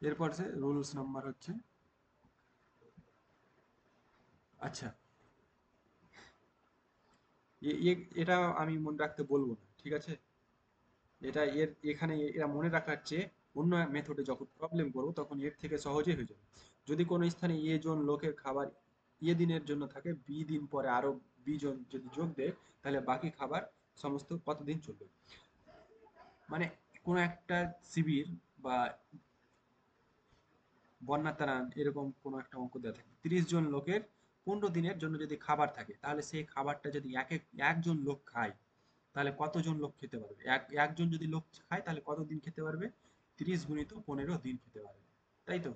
এরপর সে রুলস নাম্বার হচ্ছে, আচ্ছা, এটা আমি মনে রাখতে বলবো না, ঠিক আছে? এটা এখানে এরা মনে রাখার চেয়ে অন্য মেথডে যখন প্রবলেম করবো তখন এর থেকে সহজেই হয়ে যাবে। যদি কোনো স্থানে এ জন লোকের খাবার এ দিনের জন্য থাকে, বি দিন পরে আরো বি জন যদি যোগ দেয়, তাহলে বাকি খাবার সমস্ত কতদিন চলবে। মানে কোনো একটা শিবির বা বন্যা ত্রাণ এরকম কোনো একটা অঙ্ক দেওয়া থাকে, 30 জন লোকের 15 দিনের জন্য যদি খাবার থাকে, তাহলে সেই খাবারটা যদি একজন লোক খায়, তাহলে কতজন লোক খেতে পারবে? একজন যদি লোক খায় তাহলে কতদিন খেতে পারবে? 30 গুণিত 15 দিন খেতে পারবে, তাই তো?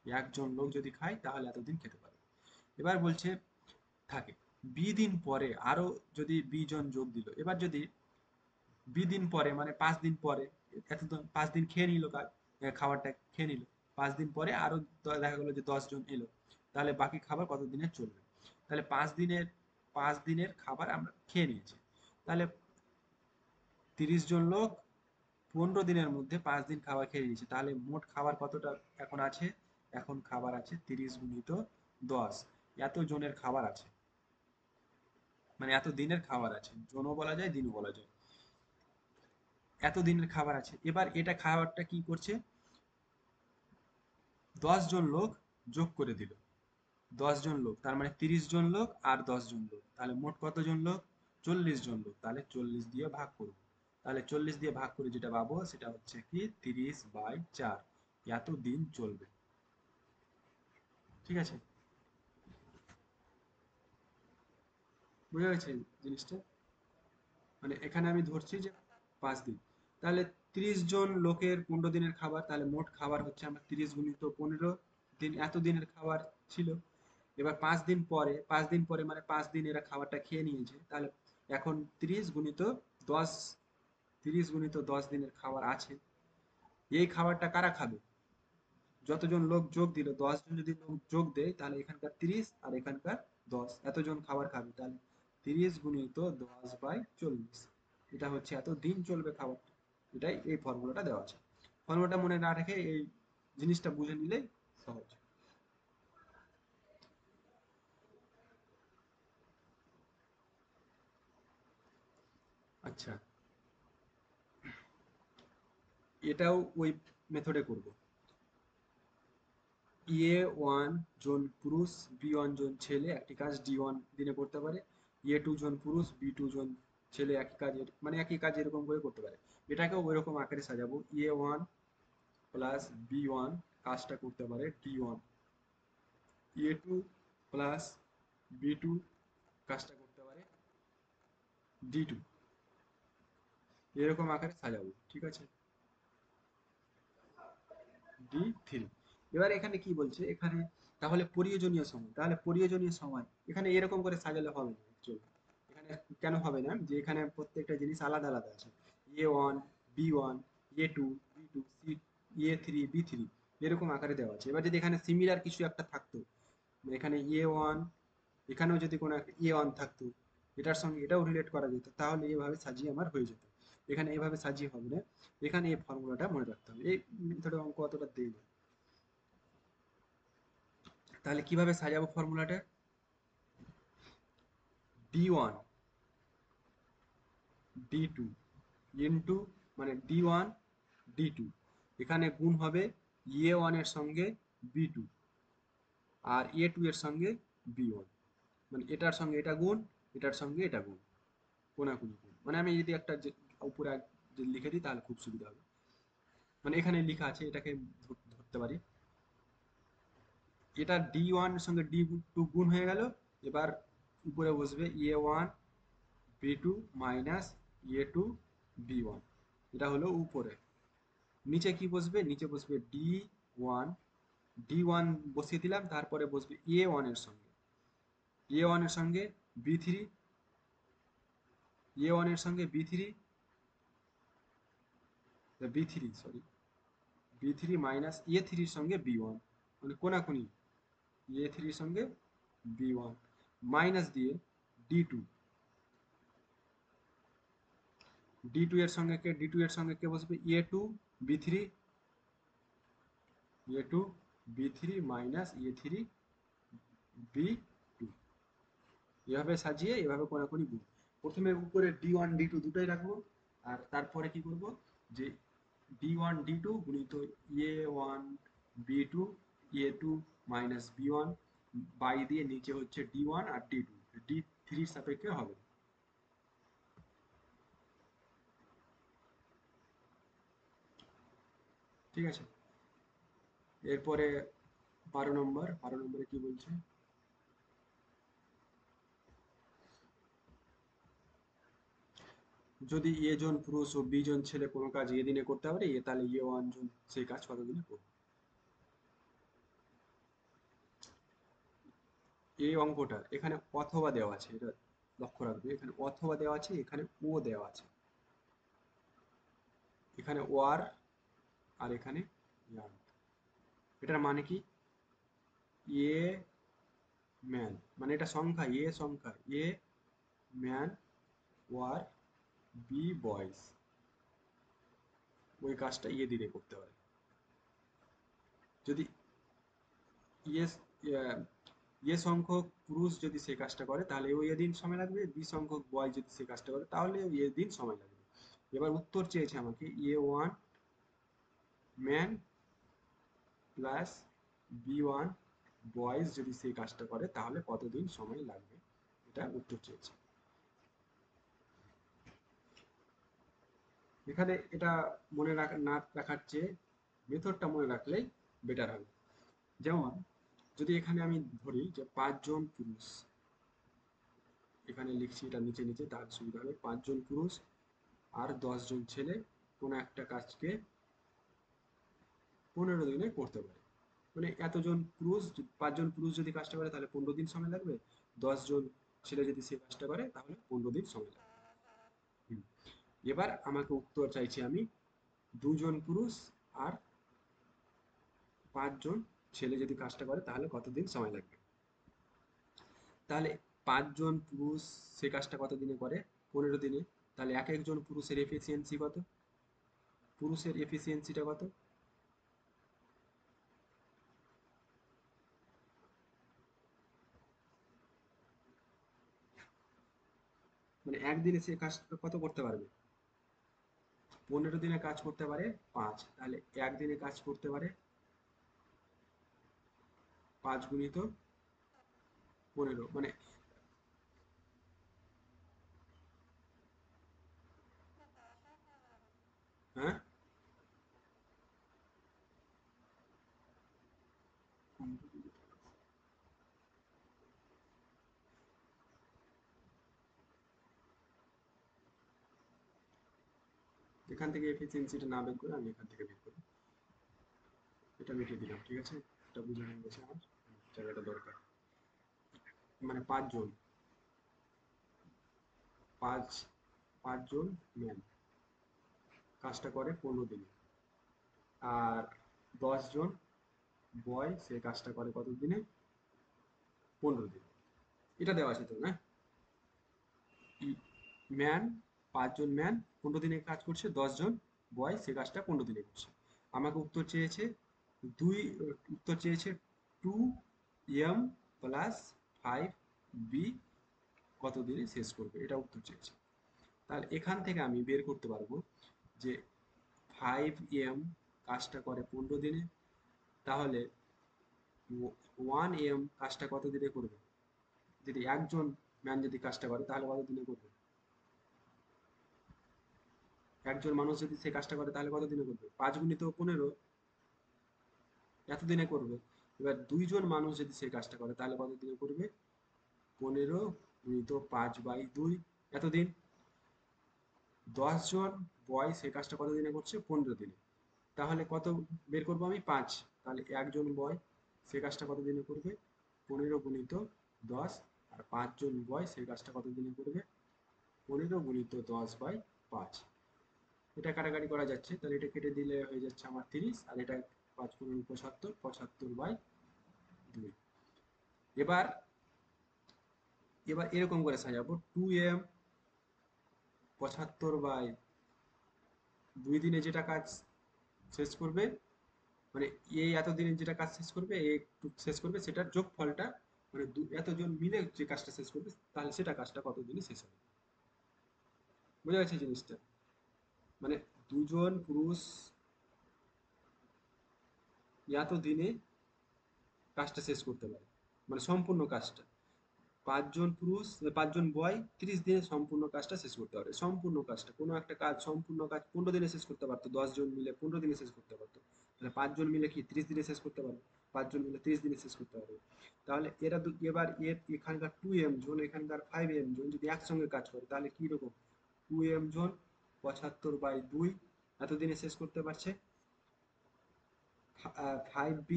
একজন লোক যদি খায় তাহলে এতদিন খেতে পারবে। এবার বলছে থাকে বি দিন পরে আরো যদি বি জন যোগ দিল, এবার যদি বি দিন পরে মানে 5 দিন পরে, এতদিন 5 দিন খেয়ে নিল, খাবারটা খেয়ে নিল, 5 দিন পরে আরো দেখা গেলো যে 10 জন এলো, তাহলে বাকি খাবার কত দিনের চলবে? তাহলে 5 দিনের খাবার আমরা খেয়ে নিয়েছি, তাহলে 30 জন লোক 15 দিনের মধ্যে 5 দিন খাবার খেয়ে নিয়েছে, তাহলে মোট খাবার কতটা এখন আছে? এখন খাবার আছে 30 গুণিত 10, এত জনের খাবার আছে, মানে এত দিনের খাবার আছে, জনও বলা যায় দিনও বলা যায়, এত দিনের খাবার আছে। এবার এটা খাবারটা কি করছে, 10 জন লোক যোগ করে দিল, 10 জন লোক তার মানে 30 জন লোক আর 10 জন লোক, তাহলে মোট কতজন লোক? 40 জন লোক, তাহলে 40 দিয়ে ভাগ করব, তাহলে 40 দিয়ে ভাগ করে যেটা পাবো সেটা হচ্ছে কি 30/4, এত দিন চলবে, ঠিক আছে? বুঝা গেছে জিনিসটা? মানে এখানে আমি ধরছি যে 5 দিন, তাহলে 30 জন লোকের 15 দিনের খাবার, তাহলে মোট খাবার হচ্ছে আমার 30 গুণিত 15 দিন, এত দিনের খাবার ছিল। এবার 5 দিন পরে মানে 5 দিন এরা খাবারটা খেয়ে নিয়েছে, তাহলে এখন 30 গুণিত 10, 30 গুণিত 10 দিনের খাবার আছে, এই খাবারটা কারা খাবে? যতজন লোক যোগ দিল, 10 জন যদি লোক যোগ দেয়, তাহলে এখানকার 30 আর এখানকার 10, এতজন খাবার খাবে, তাহলে 30 গুণিত 10/40, এটা হচ্ছে এত দিন চলবে খাবারটা। এটাই এই ফর্মুলাটা দেওয়া আছে। ফর্মুলাটা মনে না রেখে এই জিনিসটা বুঝে নিলেই সহজ। আচ্ছা, এটাও ওই মেথডে করব। A1 জন পুরুষ, B1 জন ছেলে একটি কাজ D1 দিনে করতে পারে, A2 জন পুরুষ, B2 জন ছেলে একই কাজ মানে একই কাজ এরকম করে করতে পারে। এটাকেও ওই রকম আকারে সাজাবো, A1 প্লাস B1 কাজটা করতে পারে D1, A2 প্লাস B2 কাজটা করতে পারে D2, এরকম আকারে সাজাবো, ঠিক আছে? D3। এবার এখানে কি বলছে, এখানে তাহলে প্রয়োজনীয় সময়, তাহলে প্রয়োজনীয় সময় এখানে এরকম করে সাজালে হবে না actually। এখানে কেন হবে না, যে এখানে প্রত্যেকটা জিনিস আলাদা আলাদা আছে, A1, B1, A2, B2, A3, B3 এরকম আকারে দেওয়া আছে। এবার যদি এখানে সিমিলার কিছু একটা থাকতো, মানে এখানে A1, এখানেও যদি কোনো একটা A1 থাকতো, এটার সঙ্গে এটাও রিলেট করা যেত, তাহলে এভাবে সাজিয়ে আমার হয়ে যেত। এখানে এভাবে সাজিয়ে হবে না, এখানে এই ফর্মুলাটা মনে রাখতে হবে। এই মেথডে অঙ্ক অতটা দেই না। তাহলে কিভাবে সাজাবো ফর্মুলাটা? D1 D2 ইন্টু মানে D1 D2, এখানে গুণ হবে A1 এর সঙ্গে B2 আর A2 এর সঙ্গে B1, মানে এটার সঙ্গে এটা গুণ, এটার সঙ্গে এটা গুণ, কোনাকুনি গুণ। মানে আমি যদি একটা উপরে যদি লিখে দিই তাহলে খুব সুবিধা হবে। মানে এখানে লেখা আছে, এটাকে ধরতে পারি। এটা D1 এর সঙ্গে D2 গুণ হয়ে গেল। এবার উপরে বসবে A1 B2 minus A2 B1, এটা হলো উপরে। নিচে কি বসবে? নিচে বসবে D1, D1 বসিয়ে দিলাম, তারপরে বসবে A1 এর সঙ্গে, A1 এর সঙ্গে B3, A1 এর সঙ্গে B3, B3 sorry B3 minus A3 এর সঙ্গে B1, মানে কোনাকুনি A3 এর সঙ্গে B1 মাইনাস দিয়ে D2, D2 এর সঙ্গে D2 এর সঙ্গে কে বসবে? A2 B3, A2 B3 minus A3 B2, এভাবে সাজিয়ে এভাবে কোনাকুনি গুণ। প্রথমে উপরে D1 D2 দুটোই রাখবো, আর তারপরে কি করব যে D1 D2 গুণিত A1 B2 A2 minus B1 by দিয়ে নিচে হচ্ছে D1 আর D2 D3 সাপেক্ষে হবে। ঠিক আছে, এরপরে 12 নম্বরে কি বলছে? যদি এ জন পুরুষ ও বি জন ছেলে কোনো কাজ এ দিনে করতে পারে, তাহলে A1 জন সেই কাজ কত দিনে করবে? এই অঙ্কটা এখানে অথবা দেওয়া আছে, এটা লক্ষ্য রাখবে, এখানে অথবা দেওয়া আছে, এখানে ও দেওয়া আছে, এখানে ওয়ার আর এখানে ইয়ার। এটার মানে কি? এ ম্যান, মানে এটা সংখ্যা, এ সংখ্যা, A man were B boys, ওই কাজটা এ দিনে করতে পারে। যদি ইয়ে ইয়ে সংখ্যক পুরুষ যদি সেই কাজটা করে তাহলে ওই দিন সময় লাগবে, বি সংখ্যক বয় যদি সেই কাজটা করে তাহলে এ দিন সময় লাগবে। এবার উত্তর চেয়েছে আমাকে A1 man plus B1 boys যদি সেই কাজটা করে তাহলে কতদিন সময় লাগবে, এটা উত্তর চেয়েছে। এখানে এটা মনে না রাখার চেয়ে মেথডটা মনে রাখলেই বেটার হবে। যেমন যদি এখানে আমি ধরি যে 5 জন পুরুষ, এখানে লিখছি এটা নিচে নিচে তার সুবিধা হবে, 5 জন পুরুষ আর 10 জন ছেলে কোনো একটা কাজকে 15 দিনে করতে পারে। মানে এতজন পুরুষ, 5 জন পুরুষ যদি কাজটা করে তাহলে 15 দিন সময় লাগবে, 10 জন ছেলে যদি সে কাজটা করে তাহলে 15 দিন সময় লাগবে। হুম। এবার আমাকে উত্তর চাইছি আমি 2 জন পুরুষ আর 5 জন ছেলে যদি কাজটা করে তাহলে কতদিন সময় লাগবে। তাহলে 5 জন পুরুষ সে কাজটা কত দিনে করে? 15 দিনে। তাহলে এক একজন পুরুষের এফিসিয়েন্সি কত? পুরুষের এফিসিয়েন্সিটা কত? মানে একদিনে সে কাজ কত করতে পারবে? 15 দিনে কাজ করতে পারে 5, তাহলে একদিনে কাজ করতে পারে 5 গুণিত 15, মানে হ্যাঁ এখান থেকে এফিসিয়েন্সিটা না বের করে আমি এখান থেকে বের করি, এটা মিটিয়ে দিলাম। ঠিক আছে, এটা বুঝে হয়ে গেছে আমার, জায়গাটা দরকার। মানে 5 জন, পাঁচ 5 জন ম্যান কাজটা করে 15 দিনে, আর 10 জন বয় সে কাজটা করে কত দিনে? 15 দিনে। এটা দেওয়া আছে তো না? ম্যান, 5 জন ম্যান 15 দিনে কাজ করছে, 10 জন বয় সে কাজটা 15 দিনে করছে। আমাকে উত্তর চেয়েছে দুই, উত্তর চেয়েছে 2M প্লাস 5B কত দিনে শেষ করবে, এটা উত্তর চেয়েছে। তাহলে এখান থেকে আমি বের করতে পারবো যে 5m কাজটা করে 15 দিনে, তাহলে 1m কাজটা কত দিনে করবে? যদি একজন ম্যান যদি কাজটা করে তাহলে কত দিনে করবে? একজন মানুষ যদি সেই কাজটা করে তাহলে কত দিনে করবে? 5 × 15 এত দিনে করবে। এবার দুইজন মানুষ যদি সেই কাজটা করে তাহলে কত দিনে করবে? 15 × 5/2 এতদিন। 10 জন বয় সেই কাজটা কত দিনে করছে? 15 দিনে। তাহলে কত বের করবো আমি? 5। তাহলে একজন বয় সে কাজটা কত দিনে করবে? 15 × 10। আর 5 জন বয় সেই কাজটা কত দিনে করবে? 15 × 10/5। এটা কাটাকাটি করা যাচ্ছে, তাহলে এটা কেটে দিলে হয়ে যাচ্ছে আমার 30, আর এটা 5×15 = 75, 75/2। এবার এবার এরকম করে সাজাবো, 2m 75/2 দিনে যেটা কাজ শেষ করবে, মানে এই এতদিনে যেটা কাজ শেষ করবে, এ একটু শেষ করবে, সেটার যোগফলটা মানে এতজন মিলে যে কাজটা শেষ করবে তাহলে সেটা কাজটা কত দিনে শেষ হবে। বোঝা গেছে জিনিসটা? মানে দুজন পুরুষ এত দিনে কাজটা শেষ করতে পারে, মানে সম্পূর্ণ কাজটা। 5 জন বয় 30 দিনে সম্পূর্ণ কাজটা শেষ করতে পারে। সম্পূর্ণ কাজটা, কোনো একটা কাজ, সম্পূর্ণ কাজ 15 দিনে শেষ করতে পারতো, 10 জন মিলে 15 দিনে শেষ করতে পারতো। তাহলে 5 জন মিলে কি 30 দিনে শেষ করতে পারবে? 5 জন মিলে 30 দিনে শেষ করতে পারবে। তাহলে এরা এবার এখানকার 2m জন, এখানকার 5m জন যদি একসঙ্গে কাজ করে তাহলে কি রকম? 2m জন 75/2 এতদিনে শেষ করতে পারছে। 5b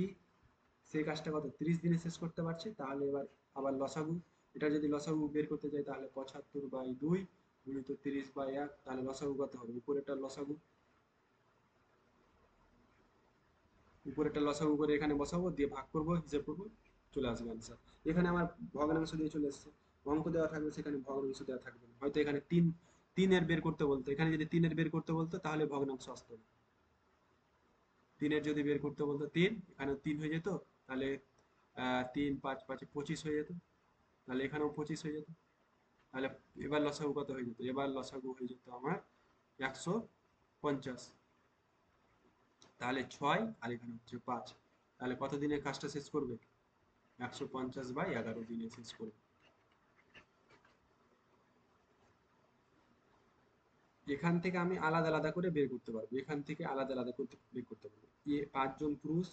সেই কাজটা কত 30 দিনে শেষ করতে পারছে। তাহলে এবার আবার লসাগু, এটা যদি লসাগু বের করতে যাই তাহলে 75/2 গুণিত 30/1, তাহলে লসাগু কত হবে? উপরেরটা লসাগু করে এখানে বসাবো, দিয়ে ভাগ করবো, হিসেব করবো, চলে আসবে আনসার। এখানে আমার ভগ্নাংশ দিয়ে চলে এসছে, অঙ্ক দেওয়া থাকবে সেখানে ভগ্নাংশ দেওয়া থাকবে না। হয়তো এখানে তিনের বের করতে বলতো, এখানে যদি তিনের বের করতে বলতো তাহলে ভগ্নাংশ আসতো না। তিনের যদি বের করতে বলতো তিন, এখানে 3 হয়ে যেত, তাহলে 3 5 5 25 হয়ে যেত, তাহলে এখানেও 25 হয়ে যেত। তাহলে এবার লসাগু কত হয়ে যেত? এবার লসাগু হয়ে যেত আমার 150। তাহলে 6 আর এখানে হচ্ছে 5। তাহলে কত দিনে কাজটা শেষ করবে? 150/11 দিনে শেষ করবে। এখান থেকে আমি আলাদা আলাদা করে বের করতে পারবো, এখান থেকে আলাদা আলাদা করতে বের করতে পারবো। 5 জন পুরুষ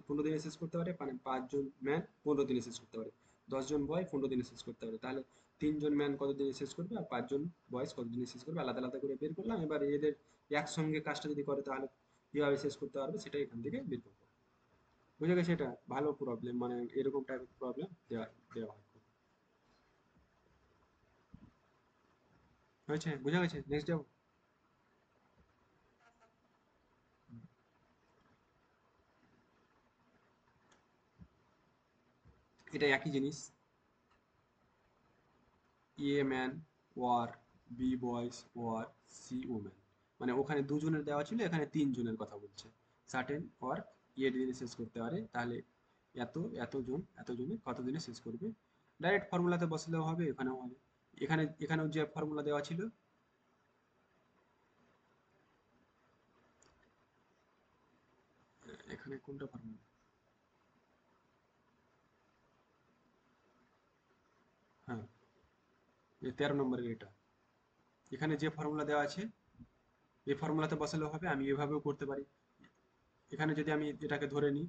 15 দিনে শেষ করতে পারে, মানে 5 জন ম্যান 15 দিনে শেষ করতে পারে। 10 জন বয় 15 দিনে শেষ করতে পারে। তাহলে 3 জন ম্যান কত দিনে শেষ করবে, আর 5 জন বয়স কত দিনে শেষ করবে, আলাদা আলাদা করে বের করলাম। এবার এদের একসঙ্গে কাজটা যদি করে তাহলে কিভাবে শেষ করতে পারবে সেটা এখান থেকে বের করবো। বুঝে গেছে? এটা ভালো প্রবলেম, মানে এরকম টাইপের প্রবলেম দেওয়া দেওয়া হয়। হয়েছে? বুঝা গেছে? নেক্সট যাবো। এটা একই জিনিস, A man were, B boys were, C woman. মানে ওখানে দুজনের দেওয়া ছিল, এখানে 3 জনের কথা বলছে। সার্টেন ওয়ার্ক এ দিনে শেষ করতে পারে, তাহলে এতজনে কত দিনে শেষ করবে। ডাইরেক্ট ফর্মুলাতে বসলেও হবে, এখানেও হবে। এখানেও যে ফর্মুলা দেওয়া ছিল, এখানে কোনটা ফর্মুলা? হ্যাঁ, এই 13 নম্বরের এটা। এখানে যে ফর্মুলা দেওয়া আছে এই ফর্মুলাতে বসালেও হবে, আমি এভাবেও করতে পারি। এখানে যদি আমি এটাকে ধরে নিই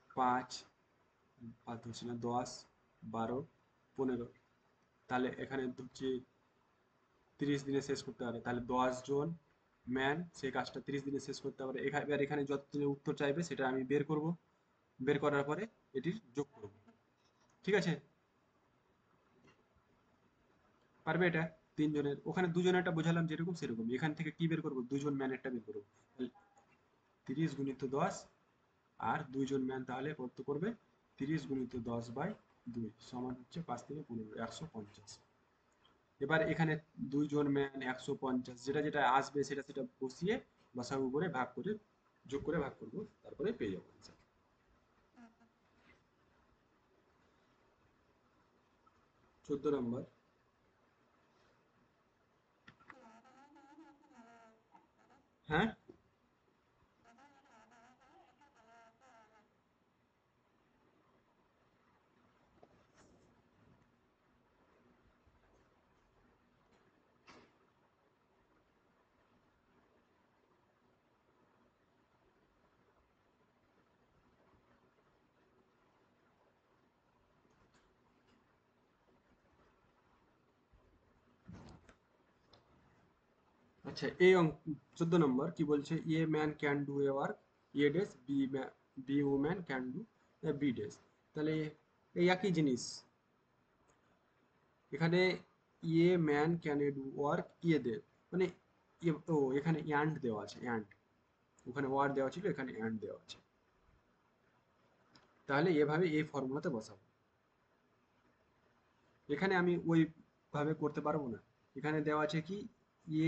5, 5 ধরছি না, 10, 12, 15, তাহলে এখানে ধরছি 30 দিনে শেষ করতে পারে। তাহলে 10 জন ম্যান সেই কাজটা 30 দিনে শেষ করতে পারে। এবার এখানে যত দিনের উত্তর চাইবে সেটা আমি বের করব, বের করার পরে এটির যোগ করব। ঠিক আছে? পারবে এটা? 3 জনের, ওখানে 2জনেরটা বোঝালাম যেরকম সেরকম, এখান থেকে কি বের করবো? 2জন ম্যানেরটা বের করবো। 30 × 10, আর 2জন ম্যান তাহলে কত করবে? 30 × 10/2 সমান হচ্ছে 5 থেকে 15, 150। এবার এখানে 2জন ম্যান 150, যেটা যেটা আসবে সেটা সেটা বসিয়ে লসাগু করে ভাগ করে যোগ করে ভাগ করবো, তারপরে পেয়ে যাবো answer। 14 নম্বর, হ্যাঁ আচ্ছা, 14 নম্বর কি বলছে, A man can do A work A days, B woman can do B days. তাহলে এই একই জিনিস এখানে, A man can A do work ইয়ে দে, মানে ও এখানে অ্যান্ড দেওয়া আছে, অ্যান্ড ওখানে ওয়ার দেওয়া ছিল, এখানে অ্যান্ড দেওয়া আছে। তাহলে এভাবে এই ফর্মুলাতে বসাবো। এখানে আমি ওইভাবে করতে পারবো না। এখানে দেওয়া আছে কি,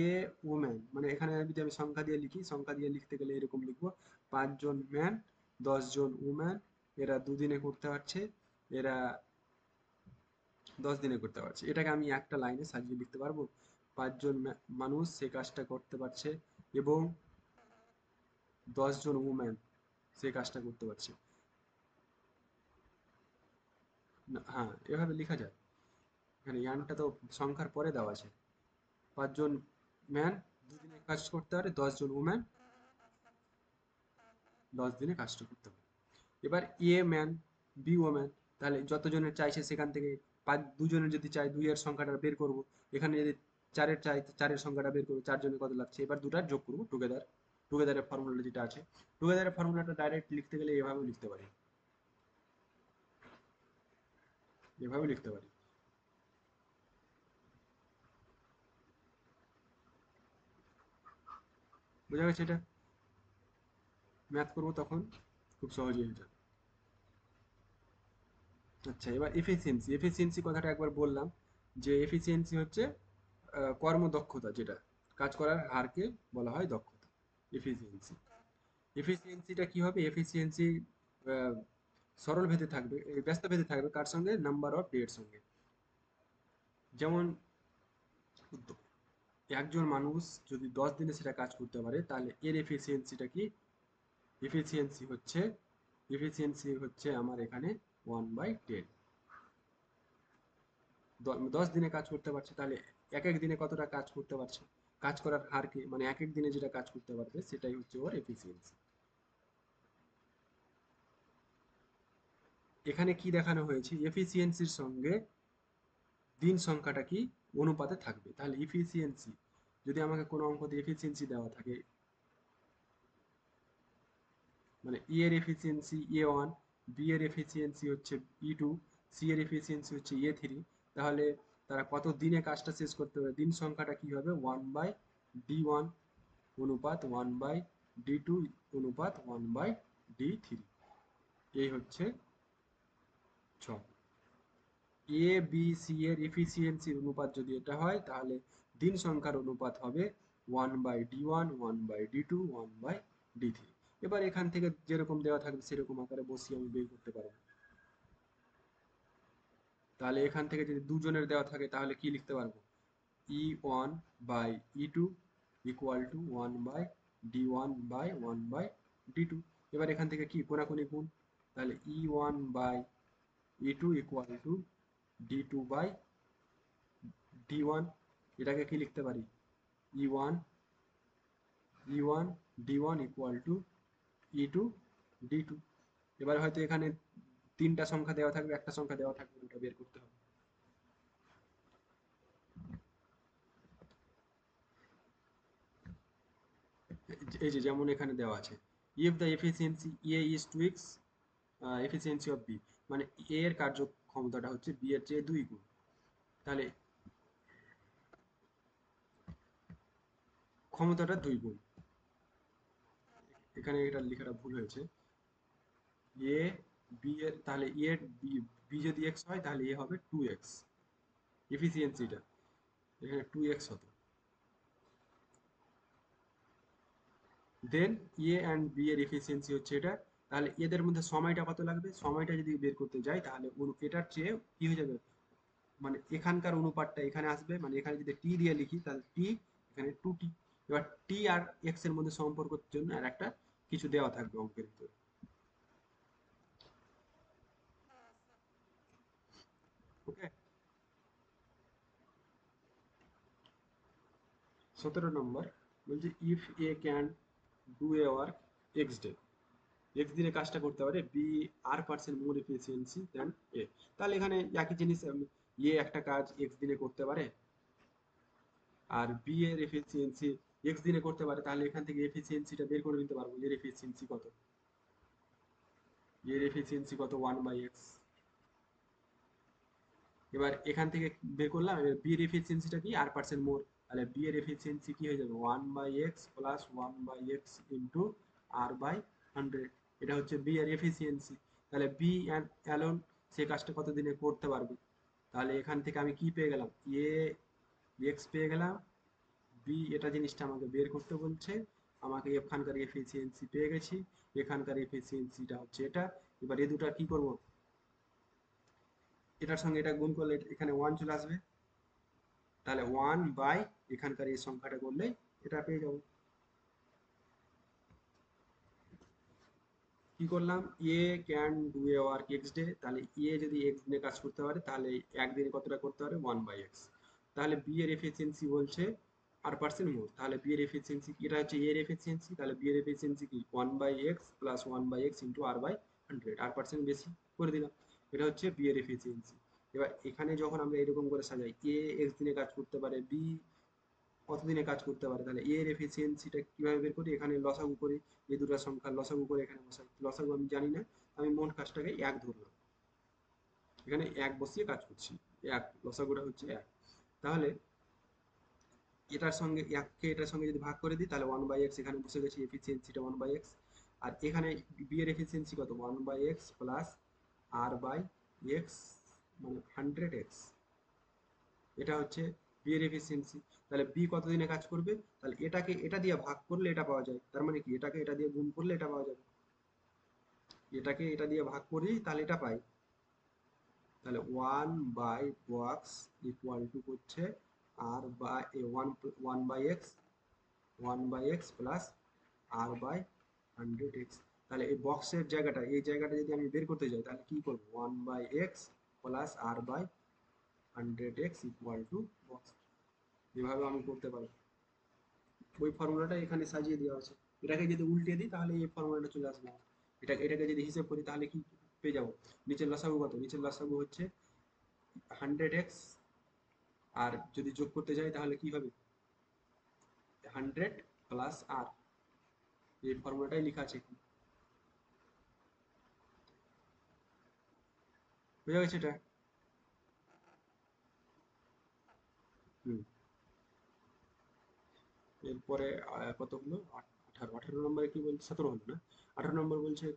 এ ওম্যান, মানে এখানে যদি আমি সংখ্যা দিয়ে লিখি, সংখ্যা দিয়ে লিখতে গেলে এরকম লিখবো, 5 জন ম্যান, 10 জন উম্যান, এরা দুদিনে করতে পারছে, এরা 10 দিনে করতে পারছে। এটাকে আমি একটা লাইনে সাজিয়ে লিখতে পারবো, 5 জন মানুষ সেই কাজটা করতে পারছে এবং 10 জন উম্যান সেই কাজটা করতে পারছে। হ্যাঁ, এভাবে লেখা যায়। এখানে ইয়ানটা তো সংখ্যার পরে দেওয়া আছে, 5 জন ম্যান দুদিনে কাজ করতে পারে, 10 জন উম্যান 10 দিনে কাজটা করতে পারে। এবার এ ম্যান বি ওম্যান, তাহলে যতজনের চাইছে সেখান থেকে দুজনের যদি চাই, দুইয়ের সংখ্যাটা বের করব। এখানে যদি চারের চাই, চারের সংখ্যাটা বের করবো, 4 জনে কত লাগছে, এবার দুটার যোগ করবো, টুগেদার। টুগেদারের ফর্মুলা যেটা আছে, টুগেদারের ফর্মুলাটা ডাইরেক্ট লিখতে গেলে এভাবেও লিখতে পারি, এভাবেও লিখতে পারি। বোঝা গেছে? এটা ম্যাথ করবো তখন খুব সহজেই হয়ে যাবে। আচ্ছা, এবার এফিসিয়েন্সি, এফিসিয়েন্সি কথাটা একবার বললাম, যে এফিসিয়েন্সি হচ্ছে কর্মদক্ষতা, যেটা কাজ করার হারকে বলা হয় দক্ষতা, এফিসিয়েন্সি। এফিসিয়েন্সিটা কি হবে, এফিসিয়েন্সি সরল ভেদে থাকবে, ব্যস্ত ভেদে থাকবে, কার সঙ্গে, নাম্বার অফ ডে এর সঙ্গে। যেমন একজন মানুষ যদি 10 দিনে সেটা কাজ করতে পারে, তাহলে এর এফিসিয়েন্সিটা কি, এফিসিয়েন্সি হচ্ছে, এফিসিয়েন্সি হচ্ছে আমার এখানে 1/10। 10 দিনে কাজ করতে পারছে, তাহলে এক এক দিনে কতটা কাজ করতে পারছে, কাজ করার হারকে, মানে এক এক দিনে যেটা কাজ করতে পারবে সেটাই হচ্ছে ওর এফিসিয়েন্সি। এখানে কি দেখানো হয়েছে, এফিসিয়েন্সির সঙ্গে দিন সংখ্যাটা কি অনুপাতে থাকবে। তাহলে এফিসিয়েন্সি, যদি আমাকে কোনো অঙ্কতে এফিসিয়েন্সি দেওয়া থাকে, মানে ই এর এফিসিয়েন্সি A1, বি এর এফিসিয়েন্সি হচ্ছে E2, সি এর এফিসিয়েন্সি হচ্ছে A3, তাহলে তারা কত দিনে কাজটা শেষ করতে পারে, দিন সংখ্যাটা কি হবে, 1/D1 অনুপাত 1/D2 অনুপাত 1/D3। এই হচ্ছে ছক। এ বি সি এর এফিসিয়েন্সির অনুপাত যদি এটা হয়, তাহলে দিন সংখ্যার অনুপাত হবে 1/D1, 1/D2, 1/D3। এবার এখান থেকে যেরকম দেওয়া থাকবে সেরকম আকারে বসিয়ে আমি বের করতে পারবো। তাহলে এখান থেকে যদি দুজনের দেওয়া থাকে তাহলে কি লিখতে পারবো, E1/E2 ইকুয়াল টু 1/D1/1/D2। এবার এখান থেকে কি কোনাকুনি গুণ, তাহলে E1/E2 ইকুয়াল টু D2/D1। এটাকে কি লিখতে পারি, E1 D1 equal to E2/D2। এবার হয়তো এখানে তিনটা সংখ্যা দেওয়া থাকবে, একটা সংখ্যা দেওয়া থাকবে, ওটা বের করতে হবে। এই যে যেমন এখানে দেওয়া আছে, if the efficiency A is 2x efficiency of B, মানে এ এর কার্যক্ষমতাটা হচ্ছে বি এর চেয়ে 2 গুণ। তাহলে ক্ষমতাটা 2 গুণ, এখানে এটা লেখাটা ভুল হয়েছে। এ বি এর, তাহলে এ বি, বি যদি এক্স হয় তাহলে এ হবে 2x, এফিসিয়েন্সিটা এখানে 2x হতো। দেন এ অ্যান্ড বি এর এফিসিয়েন্সি হচ্ছে এটা, তাহলে এদের মধ্যে সময়টা কত লাগবে, সময়টা যদি বের করতে যাই তাহলে এটার চেয়ে কি হয়ে যাবে, মানে এখানকার অনুপাতটা এখানে আসবে, মানে এখানে যদি টি দিয়ে লিখি তাহলে টি, এখানে 2t। এবার টি আর এক্স এর মধ্যে সম্পর্কের জন্য আর একটা কিছু দেওয়া থাকবে অঙ্কের ভিতরে। ওকে, 17 নম্বর বলছে if A can do A work x day, x দিনে কাজটা করতে পারে বি আর% মোর এফিসিয়েন্সি দেন এ। তাহলে এখানে একই জিনিস, এ একটা কাজ এক্স দিনে করতে পারে আর বি এর এফিসিয়েন্সি এক্স দিনে করতে পারে, তাহলে এখান থেকে এফিসিয়েন্সিটা বের করে নিতে পারবো। এর এফিসিয়েন্সি কত, এর এফিসিয়েন্সি কত 1/x। এবার এখান থেকে বের করলাম, এবার বি এর এফিসিয়েন্সিটা কি আর% মোর, তাহলে বি এর এফিসিয়েন্সি কি হয়ে যাবে 1/x plus 1/x into r/100। এটা হচ্ছে বি এর এফিসিয়েন্সি। তাহলে বি অ্যালোন সে কাজটা কত দিনে করতে পারবে, তাহলে এখান থেকে আমি কি পেয়ে গেলাম, এ এক্স পেয়ে গেলাম, বি এটা জিনিসটা আমাকে বের করতে বলছে, আমাকে এখানকার এফিসিয়েন্সি পেয়ে গেছি, এখানকার এফিসিয়েন্সিটা হচ্ছে এটা। এবার এ দুটা কি করব, এটার সঙ্গে এটা গুণ করলে এখানে 1 চলে আসবে, তাহলে 1 বাই এখানকার এই সংখ্যাটা করলে এটা পেয়ে যাবো। কি করলাম, A can do A work x day, তাহলে এ যদি এক্স দিনে কাজ করতে পারে তাহলে একদিনে কতটা করতে পারে 1/x। তাহলে বি এর এফিসিয়েন্সি বলছে আর% মোর, তাহলে বি এর এফিসিয়েন্সি এটা হচ্ছে এ এর এফিসিয়েন্সি, তাহলে বি এর এফিসিয়েন্সি কি 1/x plus 1/x into r/100, আর% বেশি করে দিলাম। এটা হচ্ছে বি এর এফিসিয়েন্সি। এবার এখানে যখন আমরা এরকম করে সাজাই, এ এক্স দিনে কাজ করতে পারে, বি কতদিনে কাজ করতে পারে, তাহলে এর এফিসিয়েন্সিটা কিভাবে বের করি, এখানে লসাগু করি, এই দুটো সংখ্যার লসাগু করে এখানে বসাই। লসাগু আমি জানি না, আমি মোট কাজটাকে এক ধরলাম, এখানে এক বসিয়ে কাজ করছি, এক লসাগুটা হচ্ছে এক। তাহলে এটার সঙ্গে এককে এটার সঙ্গে যদি ভাগ করে দিই তাহলে 1/x এখানে বসে গেছে, এফিসিয়েন্সিটা 1/x। আর এখানে বি এর এফিসিয়েন্সি কত 1/x প্লাস r/x, মানে 100x। এটা হচ্ছে বি এর এফিসিয়েন্সি। তাহলে বি কতদিনে কাজ করবে, তাহলে এটাকে এটা দিয়ে ভাগ করলে এটা পাওয়া যায়, তার মানে কি এটাকে এটা দিয়ে গুণ করলে এটা পাওয়া যাবে, এটাকে এটা দিয়ে ভাগ করি তাহলে এটা পাই। তাহলে 1/x ইকুয়াল টু হচ্ছে আর by one, 1/x, 1/x plus r/100x। তাহলে এই বক্সের জায়গাটা, এই জায়গাটা যদি আমি বের করতে যাই তাহলে কি করবো, 1/x plus r/100x equal to box. এভাবে আমি করতে পারবো, ওই ফর্মুলাটা এখানে সাজিয়ে দেওয়া আছে। এটাকে যদি উল্টে দিই তাহলে এই ফর্মুলাটা চলে আসবে। এটাকে যদি হিসেব করি তাহলে কি পেয়ে যাবো, নিচের লসাগু কত, নিচের লসাগু হচ্ছে 100x, আর যদি যোগ করতে যাই তাহলে কি হবে 100 প্লাস আর, এই ফর্মুলাটাই লেখা আছে এখানে। বুঝা গেছে এটা? হুম। এরপরে কত হলো, 18, 18 নম্বরে কি বলছে, 17 হলো না, 18 নম্বর বলছে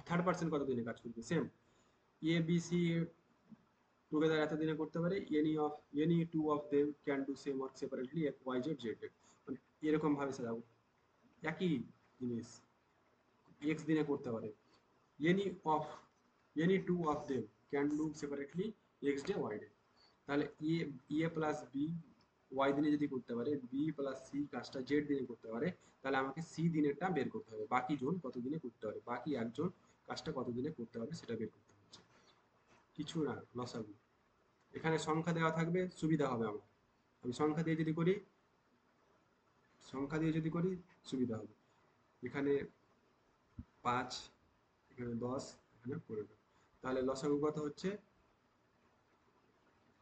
থার্ড পার্সন কত দিনে কাজ করবে, same A B C together এত দিনে করতে পারে, any two of them can do same work separately X Y Z Z, মানে এরকম ভাবে সাজাবো, একই জিনিস এক্স দিনে করতে পারে, any of any two of them can do separately X day Y day. তাহলে এ প্লাস বি ওয়াই দিনে যদি করতে পারে, বি প্লাস সি কাজটা জেড দিনে করতে পারে, তাহলে আমাকে সি দিনেরটা বের করতে হবে, বাকি জন কত দিনে করতে পারে, বাকি একজন কাজটা কত দিনে করতে পারবে সেটা বের করতে হচ্ছে, কিছু না লসাগু। এখানে সংখ্যা দেওয়া থাকবে, সুবিধা হবে আমার, আমি সংখ্যা দিয়ে যদি করি, সংখ্যা দিয়ে যদি করি সুবিধা হবে। এখানে 5, এখানে 10, এখানে 15, তাহলে লসাগু কত হচ্ছে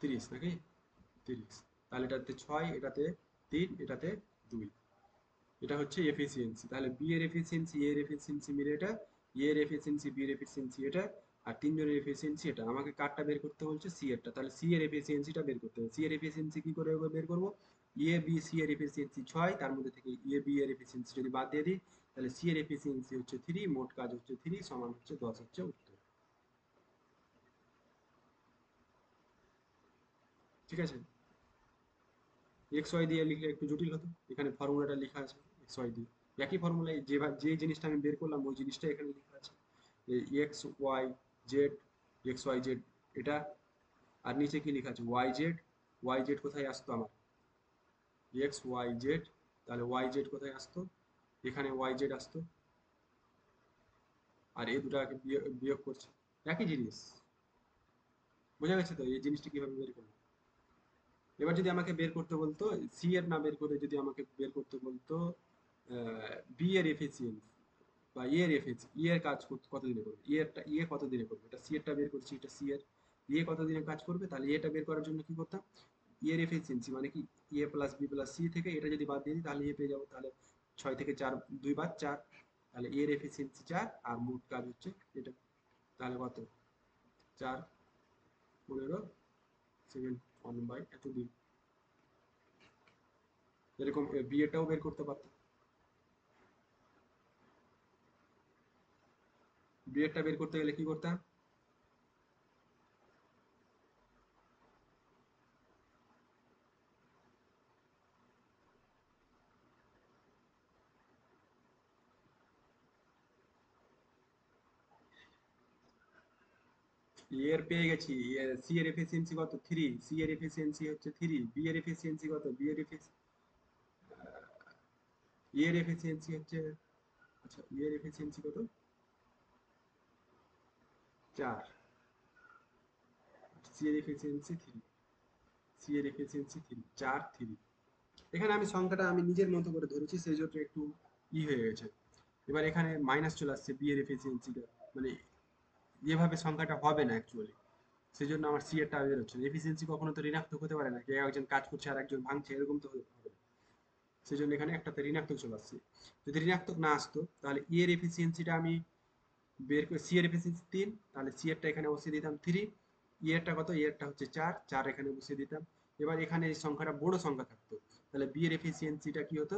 30 নাকি, 30। তাহলে এটাতে 6, এটাতে 3, এটাতে 2। এটা হচ্ছে এফিসিয়েন্সি। তাহলে বি এর এফিসিয়েন্সি, এ এর এফিসিয়েন্সি মিলে এটা, এ এর এফিসিয়েন্সি, বি এর এফিসিয়েন্সি এটা, আর তিনজনের এফিসিয়েন্সি এটা। আমাকে কারটা বের করতে বলছে, সি এরটা, তাহলে সি এর এফিসিয়েন্সিটা বের করতে হবে। সি এর এফিসিয়েন্সি কি করে বের করবো, এ বি সি এর এফিসিয়েন্সি 6, তার মধ্যে থেকে এ বি এর এফিসিয়েন্সি যদি বাদ দিয়ে দিই তাহলে সি এর এফিসিয়েন্সি হচ্ছে 3, মোট কাজ হচ্ছে 3 সমান হচ্ছে 10 হচ্ছে উত্তর। ঠিক আছে, এক্স ওয়াই দিয়ে লিখলে একটু জটিল হতো, এখানে ফর্মুলাটা লেখা আছে এক্স ওয়াই দিয়ে, একই ফর্মুলায় যে জিনিসটা আমি বের করলাম ওই জিনিসটা এখানে লেখা আছে, X Y Z, X Y Z এটা, আর নিচে কি লেখা আছে ওয়াই জেড, ওয়াই জেড কোথায় আসতো আমার এক্স ওয়াই জেড, তাহলে ওয়াই জেড কোথায় আসতো এখানে ওয়াই জেড আসতো, আর এই দুটাকে বিয়োগ করছে একই জিনিস। বোঝা গেছে তো এই জিনিসটা কিভাবে বের করবো। এবার যদি আমাকে বের করতে বলতো সি এর না বের করে যদি আমাকে বের করতে বলতো বি এর এফিসিয়েন্সি বা ই এর এফিসিয়েন্সি, ই এর কাজ কতদিনে করবে, ই এ কতদিনে করবে, এটা সি এরটা বের করছি, এটা সি এর ই এ কতদিনে কাজ করবে, তাহলে এটা বের করার জন্য কি করতাম ই এর এফিসিয়েন্সি মানে কি এ প্লাস বি প্লাস সি থেকে এটা যদি বাদ দিয়ে দিই তাহলে এ পেয়ে যাবো, তাহলে 6 থেকে 4 2 বার 4, তাহলে এর এফিসিয়েন্সি 4 আর মোট কাজ হচ্ছে এটা, তাহলে কত 4 15 7 1 বাই এতদিন। এরকম বি এটাও বের করতে পারতাম, বি এরটা বের করতে গেলে কি করতাম এর পেয়ে গেছি, সি এর এফিসিয়েন্সি কত 3, সি এর এফিসিয়েন্সি হচ্ছে 3, বি এর এফিসিয়েন্সি কত, বি এর এর এফিসিয়েন্সি হচ্ছে, আচ্ছা এর এফিসিয়েন্সি কত 4, সি এর এফিসিয়েন্সি 3, সি এর এফিসিয়েন্সি 3 4 3। এখানে আমি সংখ্যাটা আমি নিজের মতো করে ধরেছি সেই জন্য একটু হয়ে গেছে। এবার এখানে মাইনাস চলে আসছে বি এর এফিসিয়েন্সিটা, মানে এভাবে সংখ্যাটা হবে না অ্যাকচুয়ালি, সেই জন্য আমার সি এরটা বের হচ্ছে না। এফিসিয়েন্সি কখনো তো ঋণাত্মক হতে পারে না, কেউ একজন কাজ করছে আর একজন ভাঙছে এরকম তো হবে না। সেই জন্য এখানে একটাতে ঋণাত্মক চলে আসছে। যদি ঋণাত্মক না আসতো তাহলে ই এর এফিসিয়েন্সিটা আমি বের করে, সি এর এফিসিয়েন্সি 3, তাহলে সি এরটা এখানে বসিয়ে দিতাম 3, ই এরটা কত, ই এরটা হচ্ছে 4, 4 এখানে বসিয়ে দিতাম। এবার এখানে এই সংখ্যাটা বড় সংখ্যা থাকতো, তাহলে বি এর এফিসিয়েন্সিটা কি হতো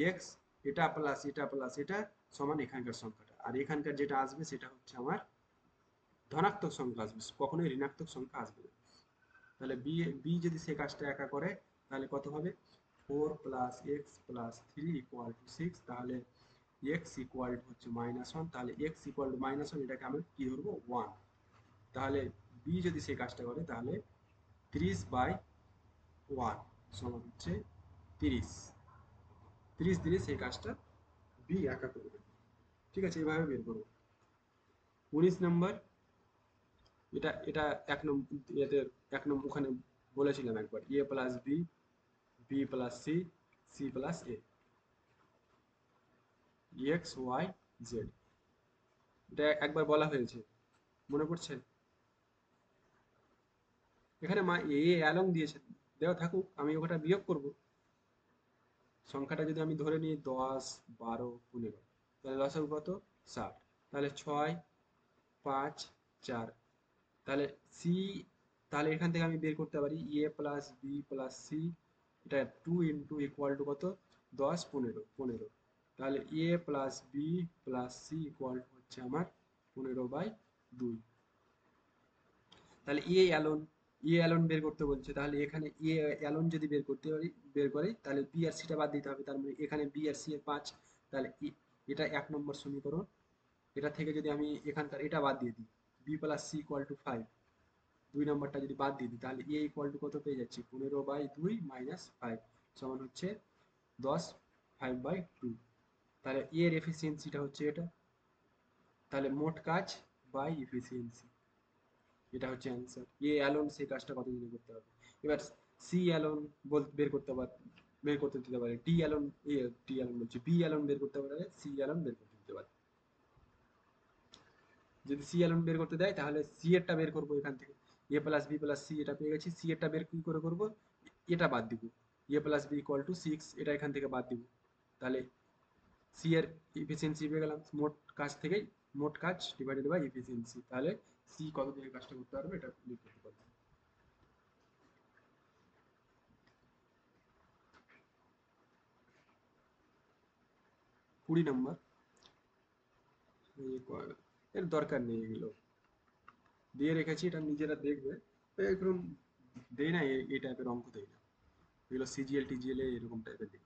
এক্স এটা প্লাস এটা সমান এখানকার সংখ্যাটা, আর এখানকার যেটা আসবে সেটা হচ্ছে আমার ধনাত্মক সংখ্যা আসবে, কখনোই ঋণাত্মক সংখ্যা আসবে না। তাহলে বি বি যদি সে কাজটা একা করে তাহলে কত হবে 4 + x + 3 = 6, তাহলে এক্স ইকুয়াল হচ্ছে -1, তাহলে এক্স ইকুয়াল টু -1 এটাকে আমি কি ধরবো 1, তাহলে বি যদি সেই কাজটা করে তাহলে 30/1 সমান হচ্ছে 30, 30 দিনে সেই কাজটা বি একা করবে। ঠিক আছে এইভাবে বের করবো। 19 নম্বর, এটা এটা এক নম্বর এতে এক নম্বর ওখানে বলেছিলাম একবার A plus B, B plus C, C plus A, X Y Z, এটা একবার বলা হয়েছে মনে পড়ছে। এখানে মা এ অ্যালং দিয়েছে, দেওয়া থাকুক আমি ওটা বিয়োগ করব। সংখ্যাটা যদি আমি ধরে নিই 10 12 15, তাহলে লসাগু কত 60, তাহলে 6 5 4, তাহলে সি, তাহলে এখান থেকে আমি বের করতে পারি এ প্লাস বি প্লাস সি, এটা 2 ইন্টু ইকুয়াল টু কত 10 15 15, তাহলে A plus B plus C equal to হচ্ছে আমার 15/2। তাহলে এ অ্যালোন বের করতে বলছে, তাহলে এখানে এ অ্যালোন যদি বের করতে পারি বের করি তাহলে বি আর সিটা বাদ দিতে হবে, তার মানে এখানে বি আর সি এর 5, তাহলে এটা 1 নম্বর সমীকরণ। এটা থেকে যদি আমি এখানকার এটা বাদ দিয়ে দিই B plus C equal to 5, 2 নম্বরটা যদি বাদ দিয়ে দিই তাহলে এ ইকুয়াল টু কত পেয়ে যাচ্ছি 15/2 - 5 সমান হচ্ছে 10 5/2, তাহলে এর এফিসিয়েন্সিটা হচ্ছে এটা, তাহলে মোট কাজ বাই এফিসিয়েন্সি, এটা হচ্ছে অ্যান্সার। এ অ্যালোন সেই কাজটা কতদিনে করতে হবে। এবার সি অ্যালোন বের করতে পারে, বের করতে দিতে পারে, ডি অ্যালোন টি অ্যালোন বলছি বি অ্যালোন বের করতে পারে, সি অ্যালোন বের করতে দিতে পারে। যদি সি অ্যালোন বের করতে দেয় তাহলে সি এরটা বের করবো এখান থেকে, এ প্লাস বি প্লাস সি এটা পেয়ে গেছি, সি এরটা বের কি করে করবো এটা বাদ দিব, এ প্লাস বি ইকুয়াল টু 6 এটা এখান থেকে বাদ দিব, তাহলে সি এর এফিসিয়েন্সি পেয়ে গেলাম মোট কাজ থেকে, মোট কাজ ডিভাইডেড বাই এফিসিয়েন্সি, তাহলে সি কত দিনে কাজটা করতে পারবে এটা বের করতে পারবে। 20 নম্বর, এর দরকার নেই এগুলো দিয়ে রেখেছি, এটা নিজেরা দেখবে এরকম দেয় না, এই টাইপের অঙ্ক দেয় না, এগুলো সিজিএল টিজিএল এরকম টাইপের দেয়।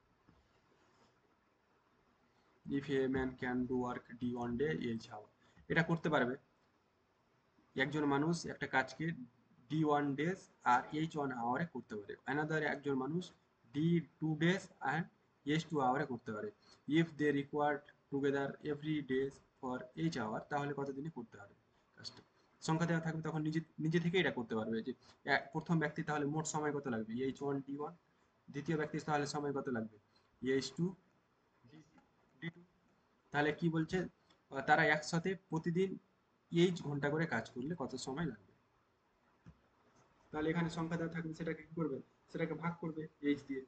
If A man can do work D one day as how, এটা করতে পারবে। একজন মানুষ একটা কাজকে D1 days আর H1 আওয়ারে করতে পারে। অ্যানাদার একজন মানুষ D2 days অ্যান্ড H2 আওয়ারে করতে পারে। If they required together every days for H hour, তাহলে কতদিনে করতে পারবে কাজটা। সংখ্যা দেওয়া থাকবে তখন নিজে নিজে থেকেই এটা করতে পারবে যে প্রথম ব্যক্তি তাহলে মোট সময় কত লাগবে H1 D1, দ্বিতীয় ব্যক্তির তাহলে সময় কত লাগবে H2 D2। তাহলে কি বলছে, তারা একসাথে প্রতিদিন H ঘন্টা করে কাজ করলে কত সময় লাগবে। তাহলে এখানে সংখ্যা দেওয়া থাকবে, সেটাকে কি করবে, সেটাকে ভাগ করবে H দিয়ে।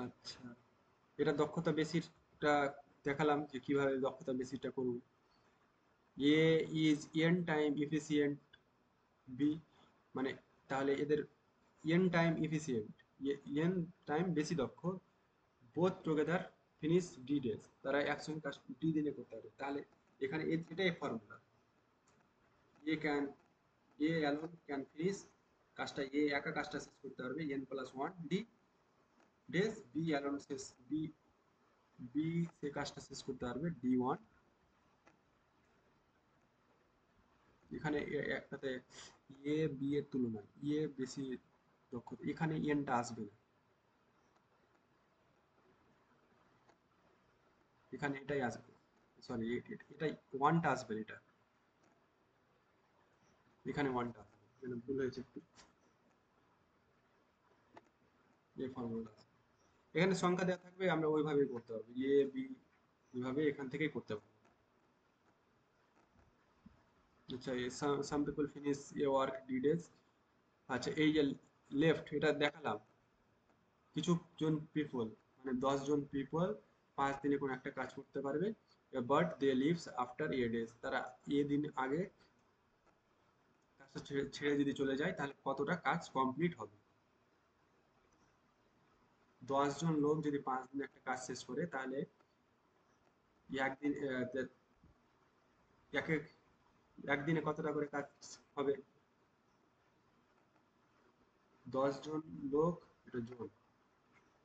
আচ্ছা, এটা দক্ষতা বেসিসটা দেখালাম যে কিভাবে দক্ষতা বেসিসটা করব। A is N time efficient B, মানে তাহলে এদের N time efficient, N time বেশি দক্ষ, both together finish D days, তারা একসঙ্গে কাজ ডি দিনে করতে পারে। তাহলে এখানে এটাই formula, A can, A alone can finish, কাজটা এ একা কাজটা শেষ করতে পারবে N plus one D days, B alone শেষ, বি বি সে কাজটা শেষ করতে পারবে ডি ওয়ান। এখানে একটাতে এ বি এর তুলনায় এ বেশি দক্ষতা, এখানে এনটা আসবে না, এখানে এটাই আসবে, সরি এটাই ওয়ানটা আসবে, এটা এখানে ওয়ানটা আসবে, এখানে ভুল হয়েছে একটু, এই ফর্মুলা আসবে। এখানে সংখ্যা দেওয়া থাকবে, আমরা ওইভাবেই করতে পারবো, এ বি এভাবে এখান থেকেই করতে পারবো। আচ্ছা, some people finish a work D days. আচ্ছা, এই যে লেফট এটা দেখালাম, কিছু জন পিপল মানে 10 জন পিপল 5 দিনে কোনো একটা কাজ করতে পারবে, but they leaves after A days, তারা এ দিন আগে কাজটা ছেড়ে ছেড়ে যদি চলে যায় তাহলে কতটা কাজ কমপ্লিট হবে। 10 জন লোক যদি 5 দিনে একটা কাজ শেষ করে তাহলে একদিন এক এক একদিনে কতটা করে কাজ হবে। 10 জন লোক, এটা জন,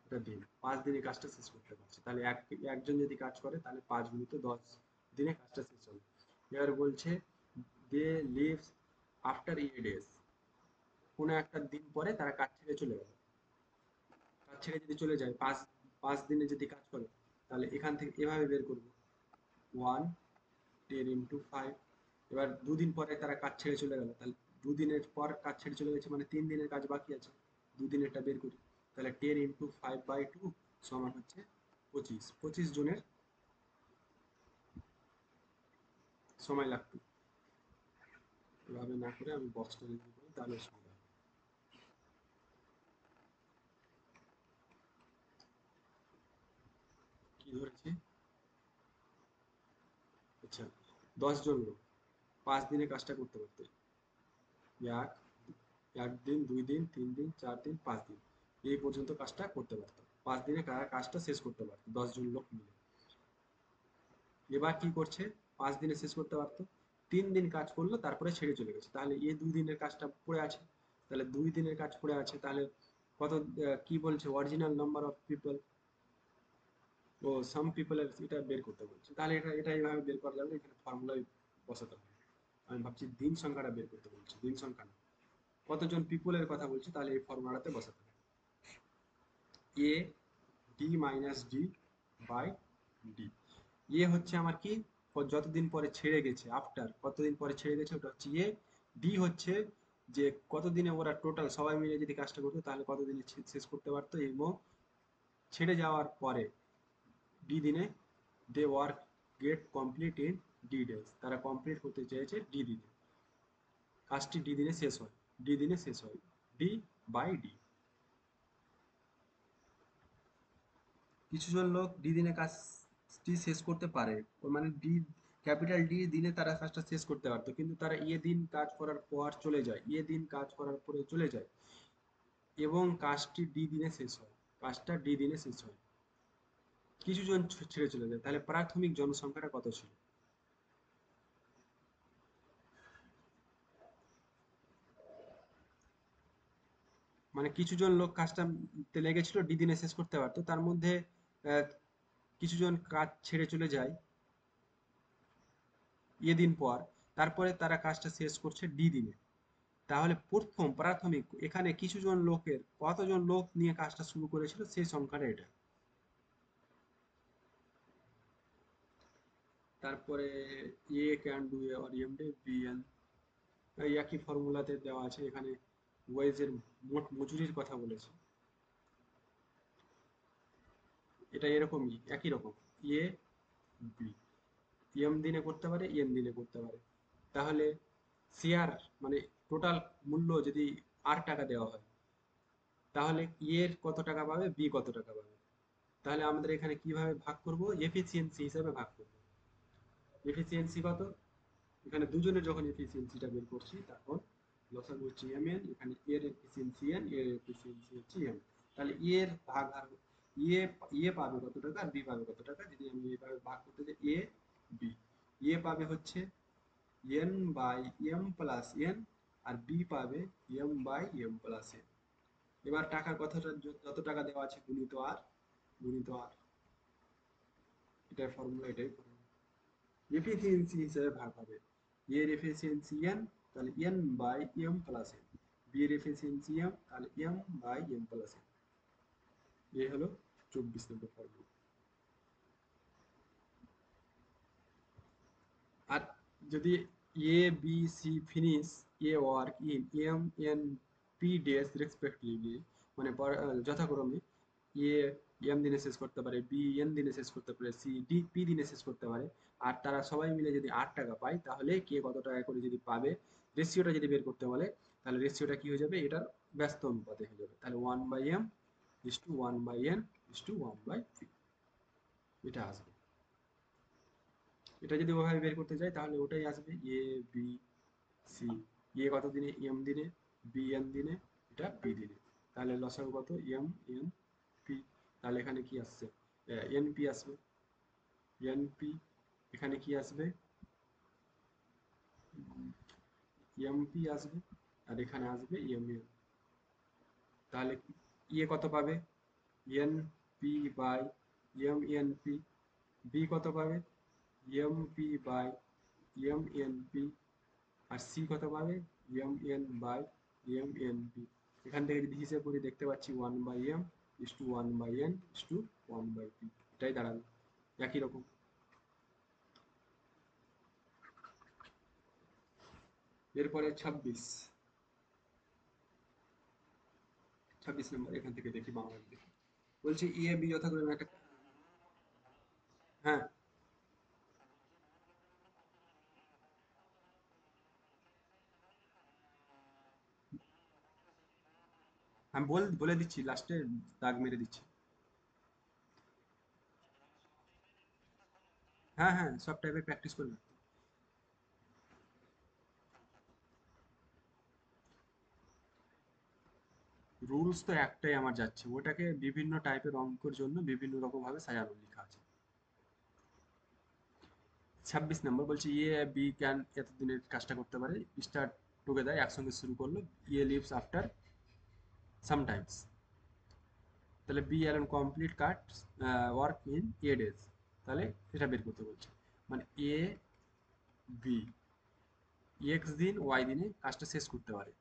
এটা দিন, 5 দিনে কাজটা শেষ করতে পারছে, তাহলে একজন যদি কাজ করে তাহলে 5 গুণিত 10 দিনে কাজটা শেষ হবে। এবার বলছে দে লিভস আফটার এ ডেজ, কোনো একটা দিন পরে তারা কাজ ছেড়ে চলে গেল, কাজ ছেড়ে যদি চলে যায় 5 দিনে যদি কাজ করে, তাহলে এখান থেকে এভাবে বের করবো, 1 10 × 5। এবার 2 দিন পরে তারা কাজ ছেড়ে চলে গেল, তাহলে 2 দিনের পর কাজ ছেড়ে চলে গেছে মানে 3 দিনের কাজ বাকি আছে, 2 দিনেরটা বের করি, তাহলে 10 × 5/2 সমান হচ্ছে 25, 25 জনের সময় লাগতো। এভাবে না করে আমি বক্সটা লিখে করি তাহলে সুবিধা হবে। কি ধরেছি, আচ্ছা, 10 জন লোক 5 দিনে কাজটা করতে পারতো, এক একদিন, 2 দিন, 3 দিন, 4 দিন, 5 দিন, এই পর্যন্ত কাজটা করতে পারতো, 5 দিনে কাজটা শেষ করতে পারতো 10 জন লোক মিলে। এবার কি করছে, 5 দিনে শেষ করতে পারতো, 3 দিন কাজ করলো তারপরে ছেড়ে চলে গেছে, তাহলে এই 2 দিনের কাজটা পড়ে আছে, তাহলে 2 দিনের কাজ পড়ে আছে, তাহলে কত, কি বলছে অরিজিনাল নাম্বার অফ পিপল, ও সাম পিপলের এটা বের করতে বলছে, তাহলে এটা এইভাবে বের করা যাবে, এখানে ফর্মুলায় বসাতে হবে। আমি ভাবছি দিন সংখ্যাটা বের করতে বলছি, দিন সংখ্যা না, কতজন পিপলের কথা বলছি, তাহলে এই ফর্মুলাতে বসাতে হবে, A D minus D by D. A হচ্ছে আমার কি, যতদিন পরে ছেড়ে গেছে, আফটার কতদিন পরে ছেড়ে গেছে ওটা হচ্ছে এ। ডি হচ্ছে যে কতদিনে ওরা টোটাল সবাই মিলে যদি কাজটা করতো তাহলে কতদিনে শেষ করতে পারতো, এবং ছেড়ে যাওয়ার পরে ডি দিনে they work get complete in D days, তারা কমপ্লিট করতে চেয়েছে ডি দিনে, কাজটি ডি দিনে শেষ হয়, ডি দিনে শেষ হয়, ডি বাই ডি। কিছুজন লোক ডি দিনে কাজটি শেষ করতে পারে, ওর মানে ডি, ক্যাপিটাল ডি দিনে তারা কাজটা শেষ করতে পারতো, কিন্তু তারা দিন কাজ করার পর চলে যায়, দিন কাজ করার পরে চলে যায়, এবং কাজটি ডি দিনে শেষ হয়, কাজটা ডি দিনে শেষ হয়, কিছুজন ছেড়ে চলে যায়, তাহলে প্রাথমিক জনসংখ্যাটা কত ছিল। মানে কিছু জন লোক কাজটা তে লেগেছিল ডি দিনে শেষ করতে পারতো, তার মধ্যে আহ, কিছু জন কাজ ছেড়ে চলে যায় দিন পর, তারপরে তারা কাজটা শেষ করছে ডি দিনে। তাহলে প্রথম প্রাথমিক এখানে কিছু জন লোকের কতজন লোক নিয়ে কাজটা শুরু করেছিল সেই সংখ্যাটা এটা। তারপরে A can do a or M day B N, এই একই ফর্মুলাতে দেওয়া আছে এখানে। ওয়েজের মোট মজুরির কথা বলেছে, এটা এরকমই একই রকম। এ বি এম দিনে করতে পারে, এন দিনে করতে পারে। তাহলে শেয়ার মানে টোটাল মূল্য যদি 8 টাকা দেওয়া হয়, তাহলে এর কত টাকা পাবে, বি কত টাকা পাবে। তাহলে আমাদের এখানে কিভাবে ভাগ করব, এফিসিয়েন্সি হিসাবে ভাগ করব। এফিসিয়েন্সি কত, এখানে দুজনের যখন এফিসিয়েন্সিটা বের করছি তখন লসাগু হচ্ছে এম এন, এখানে এর এফিসিয়েন্সি এন, এর এফিসিয়েন্সি হচ্ছে এম। তাহলে এর ভাগ আর এ এ পাবে কত টাকা আর বি পাবে কত টাকা, যদি আমি এইভাবে ভাগ করতে যাই এ বি, এ পাবে হচ্ছে N by M plus N, আর বি পাবে M by M plus N. এবার টাকার কথাটা যত টাকা দেওয়া আছে গুণিত আর, গুণিত আর, এটাই ফর্মুলা, এটাই ফর্মুলা। এফিসিয়েন্সি হিসেবে ভাগ হবে, এর এফিসিয়েন্সি এন, তাহলে N by M plus N, B এর এফিসিয়েন্সি এম, তাহলে M by M plus N. এই হলো 24 নম্বর ফর্মুলা। আর যদি A B C finish a work in M N P days respectively, মানে যথাক্রমে এ এম দিনে শেষ করতে পারে, বি এন দিনে শেষ করতে পারে, সি ডি পি দিনে শেষ করতে পারে, আর তারা সবাই মিলে যদি 8 টাকা পায়, তাহলে কে কত টাকা করে যদি পাবে, রেশিওটা যদি বের করতে বলে, তাহলে রেশিওটা কি হয়ে যাবে, এটার ব্যস্ত অনুপাতে হয়ে যাবে। তাহলে 1/m is to 1/n is to 1/p, এটা আসবে। এটা যদি ওভাবে বের করতে যাই তাহলে ওটাই আসবে, এ বি সি, এ কত দিনে, এম দিনে, বি এন দিনে, এটা পি দিনে। তাহলে লসাগু কত, এম এন পি। তাহলে এখানে কি আসছে, এন পি আসবে, এন পি। এখানে কি আসবে, এম পি আসবে, আর এখানে আসবে এম এন। তাহলে কত পাবে, N P by M N P. B কত পাবে, M P by M N P. আর সি কত পাবে, M N by M N P. এখান থেকে যদি হিসেব করি দেখতে পাচ্ছি 1/m is to 1/n is to 1/p, এটাই দাঁড়াবে একই রকম। এরপরে 26 নম্বর, এখান থেকে দেখি বাংলা দেখি। বলছে এ বি যথাক্রমে একটা, হ্যাঁ আমি বলে দিচ্ছি, লাস্টে দাগ মেরে দিচ্ছি। হ্যাঁ হ্যাঁ, সব টাইপের প্র্যাকটিস করবে। রুলস তো একটাই আমার যাচ্ছে, ওটাকে বিভিন্ন টাইপের অঙ্কের জন্য বিভিন্ন রকম ভাবে সাজানো লেখা আছে। 26 নম্বর বলছে এ বি ক্যান এতদিনের কাজটা করতে পারে, স্টার্ট টুগেদার একসঙ্গে শুরু করলো, লিভস আফটার সামটাইমস। তাহলে B alone complete cut work in days. তাহলে এটা বের করতে বলছে, মানে এ বি এক্স দিন ওয়াই দিনে কাজটা শেষ করতে পারে।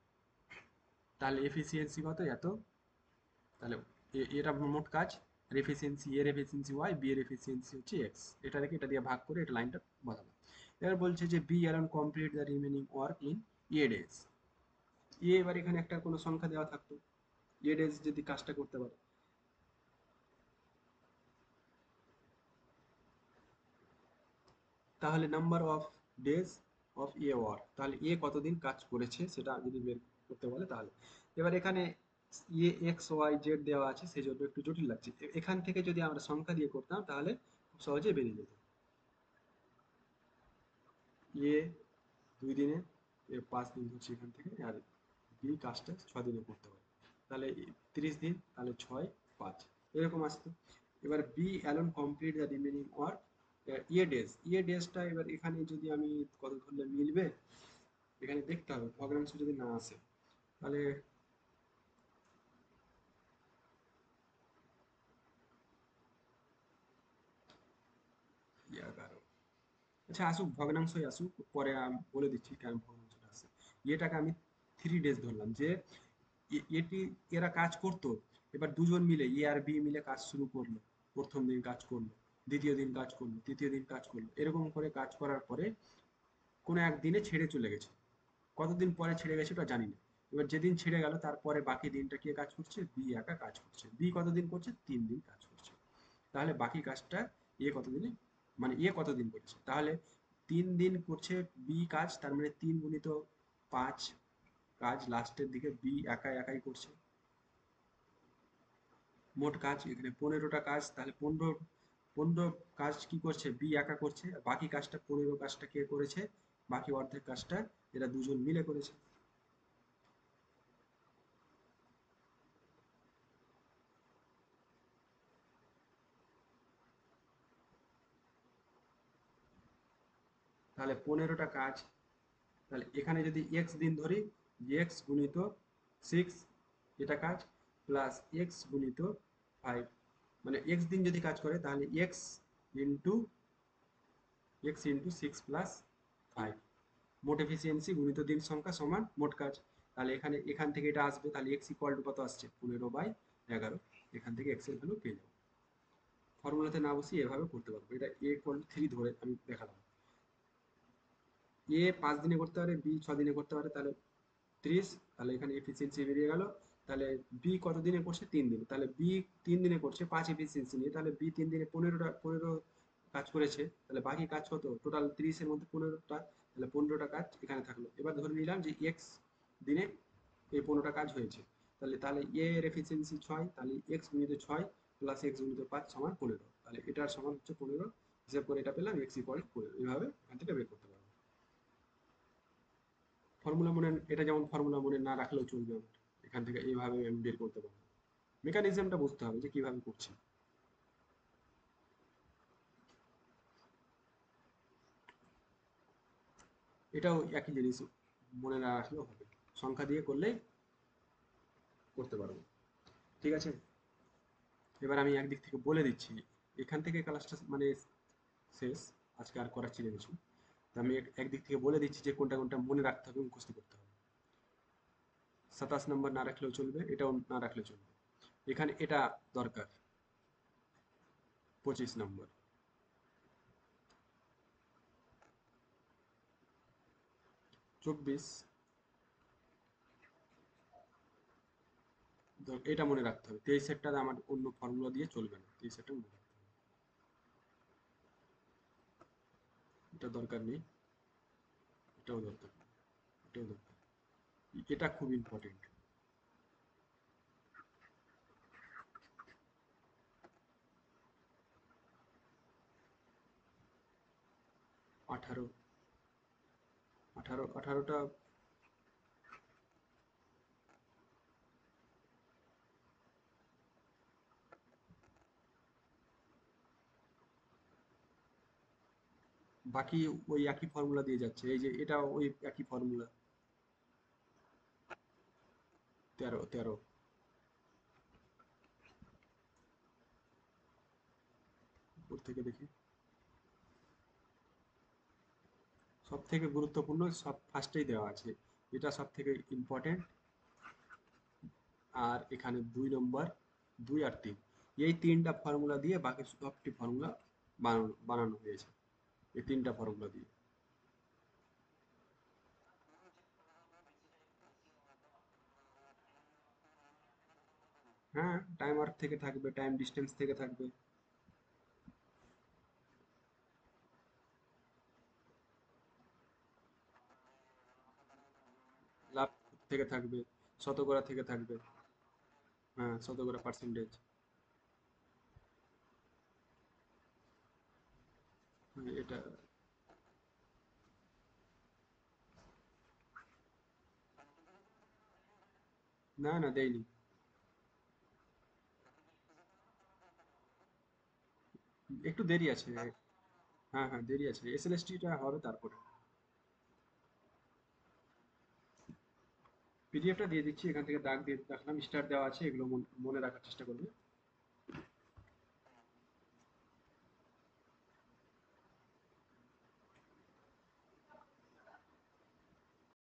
তাহলে এফিসিয়েন্সি কত, এত। তাহলে এটা মোট কাজ, আর এফিসিয়েন্সি, এর এফিসিয়েন্সি ওয়াই, বি এর এফিসিয়েন্সি হচ্ছে এক্স। এটা রেখে এটা দিয়ে ভাগ করে এটা লাইনটা বসাবো। এবার বলছে যে B alone complete the remaining work in days. এবার এখানে একটা কোনো সংখ্যা দেওয়া থাকতো, ডেজ যদি কাজটা করতে পারে, তাহলে number of days of work, তাহলে কতদিন কাজ করেছে সেটা যদি বের করতে বলে তাহলে। এবার এখানে এক্স ওয়াই জেড দেওয়া আছে সেই জন্য একটু জটিল লাগছে। এখান থেকে যদি আমরা সংখ্যা দিয়ে করতাম তাহলে খুব সহজে বেরিয়ে যেত। এ 2 দিনে, 5 দিন হচ্ছে এখান থেকে, আর বি কাজটা 6 দিনে করতে পারে। তাহলে 30 দিন, তাহলে 6 5 এরকম আসতো। এবার B alone complete the remaining work days, ডেজটা এবার এখানে যদি আমি কত ধরলে মিলবে, এখানে দেখতে হবে ভগ্নাংশ যদি না আসে, তাহলে আচ্ছা আসুক, ভগ্নাংশই আসুক, পরে আমি বলে দিচ্ছি কেন ভগ্নাংশটা আসছে। এটাকে আমি 3 ডেজ ধরলাম যে এটি এরা কাজ করতো। এবার দুজন মিলে এ আর বি মিলে কাজ শুরু করলো। প্রথম দিন কাজ করলো, দ্বিতীয় দিন কাজ করলো, তৃতীয় দিন কাজ করলো, এরকম করে কাজ করার পরে কোনো একদিনে ছেড়ে চলে গেছে। কতদিন পরে ছেড়ে গেছে ওটা জানি না। এবার যেদিন ছেড়ে গেল তারপরে বাকি দিনটা কে কাজ করছে, বি একা কাজ করছে। বি কতদিন করছে, 3 দিন কাজ করছে। তাহলে বাকি কাজটা এ কতদিনে, মানে এ কতদিন করেছে, তাহলে 3 দিন করছে বি কাজ, তার মানে 3 গুণিত 5 কাজ লাস্টের দিকে বি একা একাই করছে। মোট কাজ এখানে 15টা কাজ, তাহলে 15 কাজ কি করছে, বি একা করছে, আর বাকি কাজটা 15 কাজটা কে করেছে, বাকি অর্ধেক কাজটা এরা দুজন মিলে করেছে। তাহলে 15টা কাজ, তাহলে এখানে যদি এক্স দিন ধরি, এক্স গুণিত 6 এটা কাজ, প্লাস এক্স গুণিত 5, মানে এক্স দিন যদি কাজ করে তাহলে ইন্টু এক্স ইন্টু 6 প্লাস 5, মোট এফিসিয়েন্সি গুণিত দিন সংখ্যা সমান মোট কাজ। তাহলে এখানে এখান থেকে এটা আসবে, তাহলে এক্স ইকুয়াল টু কত আসছে, 15/11। এখান থেকে এক্স এর ভ্যালু পেয়ে যাবো। ফর্মুলাতে না বসিয়ে এভাবে করতে পারবো। এটা এ ইকুয়াল টু 3 ধরে আমি দেখালাম। এ 5 দিনে করতে পারে, বি 6 দিনে করতে পারে, তাহলে 30, তাহলে এখানে এফিসিয়েন্সি বেরিয়ে গেল। তাহলে বি কত দিনে করছে, 3 দিনে, তাহলে বি 3 দিনে করছে 5 এফিসিয়েন্সি নিয়ে, তাহলে বি 3 দিনে 15 কাজ করেছে। তাহলে বাকি কাজ কত, টোটাল 30-এর মধ্যে 15টা, তাহলে 15টা কাজ এখানে থাকলো। এবার ধরে নিলাম যে এক্স দিনে এই 15টা কাজ হয়েছে। তাহলে তাহলে এ এর এফিসিয়েন্সি 6, তাহলে এক্স গুণিত 6 প্লাস এক্স গুণিত 5 সমান 15, তাহলে এটার সমান হচ্ছে 15। হিসাব করে এটা পেলাম এক্স ইকুয়াল 15। এইভাবে এখান থেকে বের করতে পারবো। ফর্মুলা মনে, এটা যেমন ফর্মুলা মনে না রাখলেও চলবে আমার, এখান থেকে এইভাবে আমি বের করতে পারবো। মেকানিজমটা বুঝতে হবে যে কিভাবে করছি। এটাও একই জিনিস, মনে না রাখলেও হবে, সংখ্যা দিয়ে করলেই করতে পারবো। ঠিক আছে, এবার আমি একদিক থেকে বলে দিচ্ছি, এখান থেকে ক্লাসটা মানে শেষ, আজকে আর করার ছিল কিছু। তো আমি একদিক থেকে বলে দিচ্ছি যে কোনটা কোনটা মনে রাখতে হবে, মুখস্থ করতে হবে। 27 নম্বর না রাখলেও চলবে, এটাও না রাখলেও চলবে। এখানে এটা দরকার, 25 নম্বর। 24, এটা মনে রাখতে হবে। 23-এরটা আমার অন্য ফর্মুলা দিয়ে চলবে না, 23-এরটা মনে রাখতে হবে। এটা দরকার নেই, এটাও দরকার নেই, এটাও দরকার। এটা খুব ইম্পর্টেন্ট। 18, 18টা বাকি ওই একই ফর্মুলা দিয়ে যাচ্ছে, এই যে এটা ওই একই ফর্মুলা। 13, 13, উপর থেকে দেখি। সব থেকে গুরুত্বপূর্ণ সব ফার্স্টেই দেওয়া আছে, এটা সব থেকে ইম্পর্টেন্ট। আর এখানে 2 নম্বর, 2 আর 3, এই 3টা ফর্মুলা দিয়ে বাকি সবটি ফর্মুলা বানানো বানানো হয়েছে, এই 3টা ফর্মুলা দিয়ে। হ্যাঁ, টাইম আর্ক থেকে থাকবে, টাইম ডিস্টেন্স থেকে থাকবে, লাভ থেকে থাকবে, শতকরা থেকে থাকবে। হ্যাঁ, শতকরা পার্সেন্টেজ। এটা না না দেয়নি, একটু দেরি আছে। হ্যাঁ হ্যাঁ দেরি আছে, এসএলএসটিটা হবে তারপরে। পিডিএফটা দিয়ে দিচ্ছি, এখান থেকে দাগ দিয়ে রাখলাম, স্টার দেওয়া আছে, এগুলো মনে রাখার চেষ্টা করবে।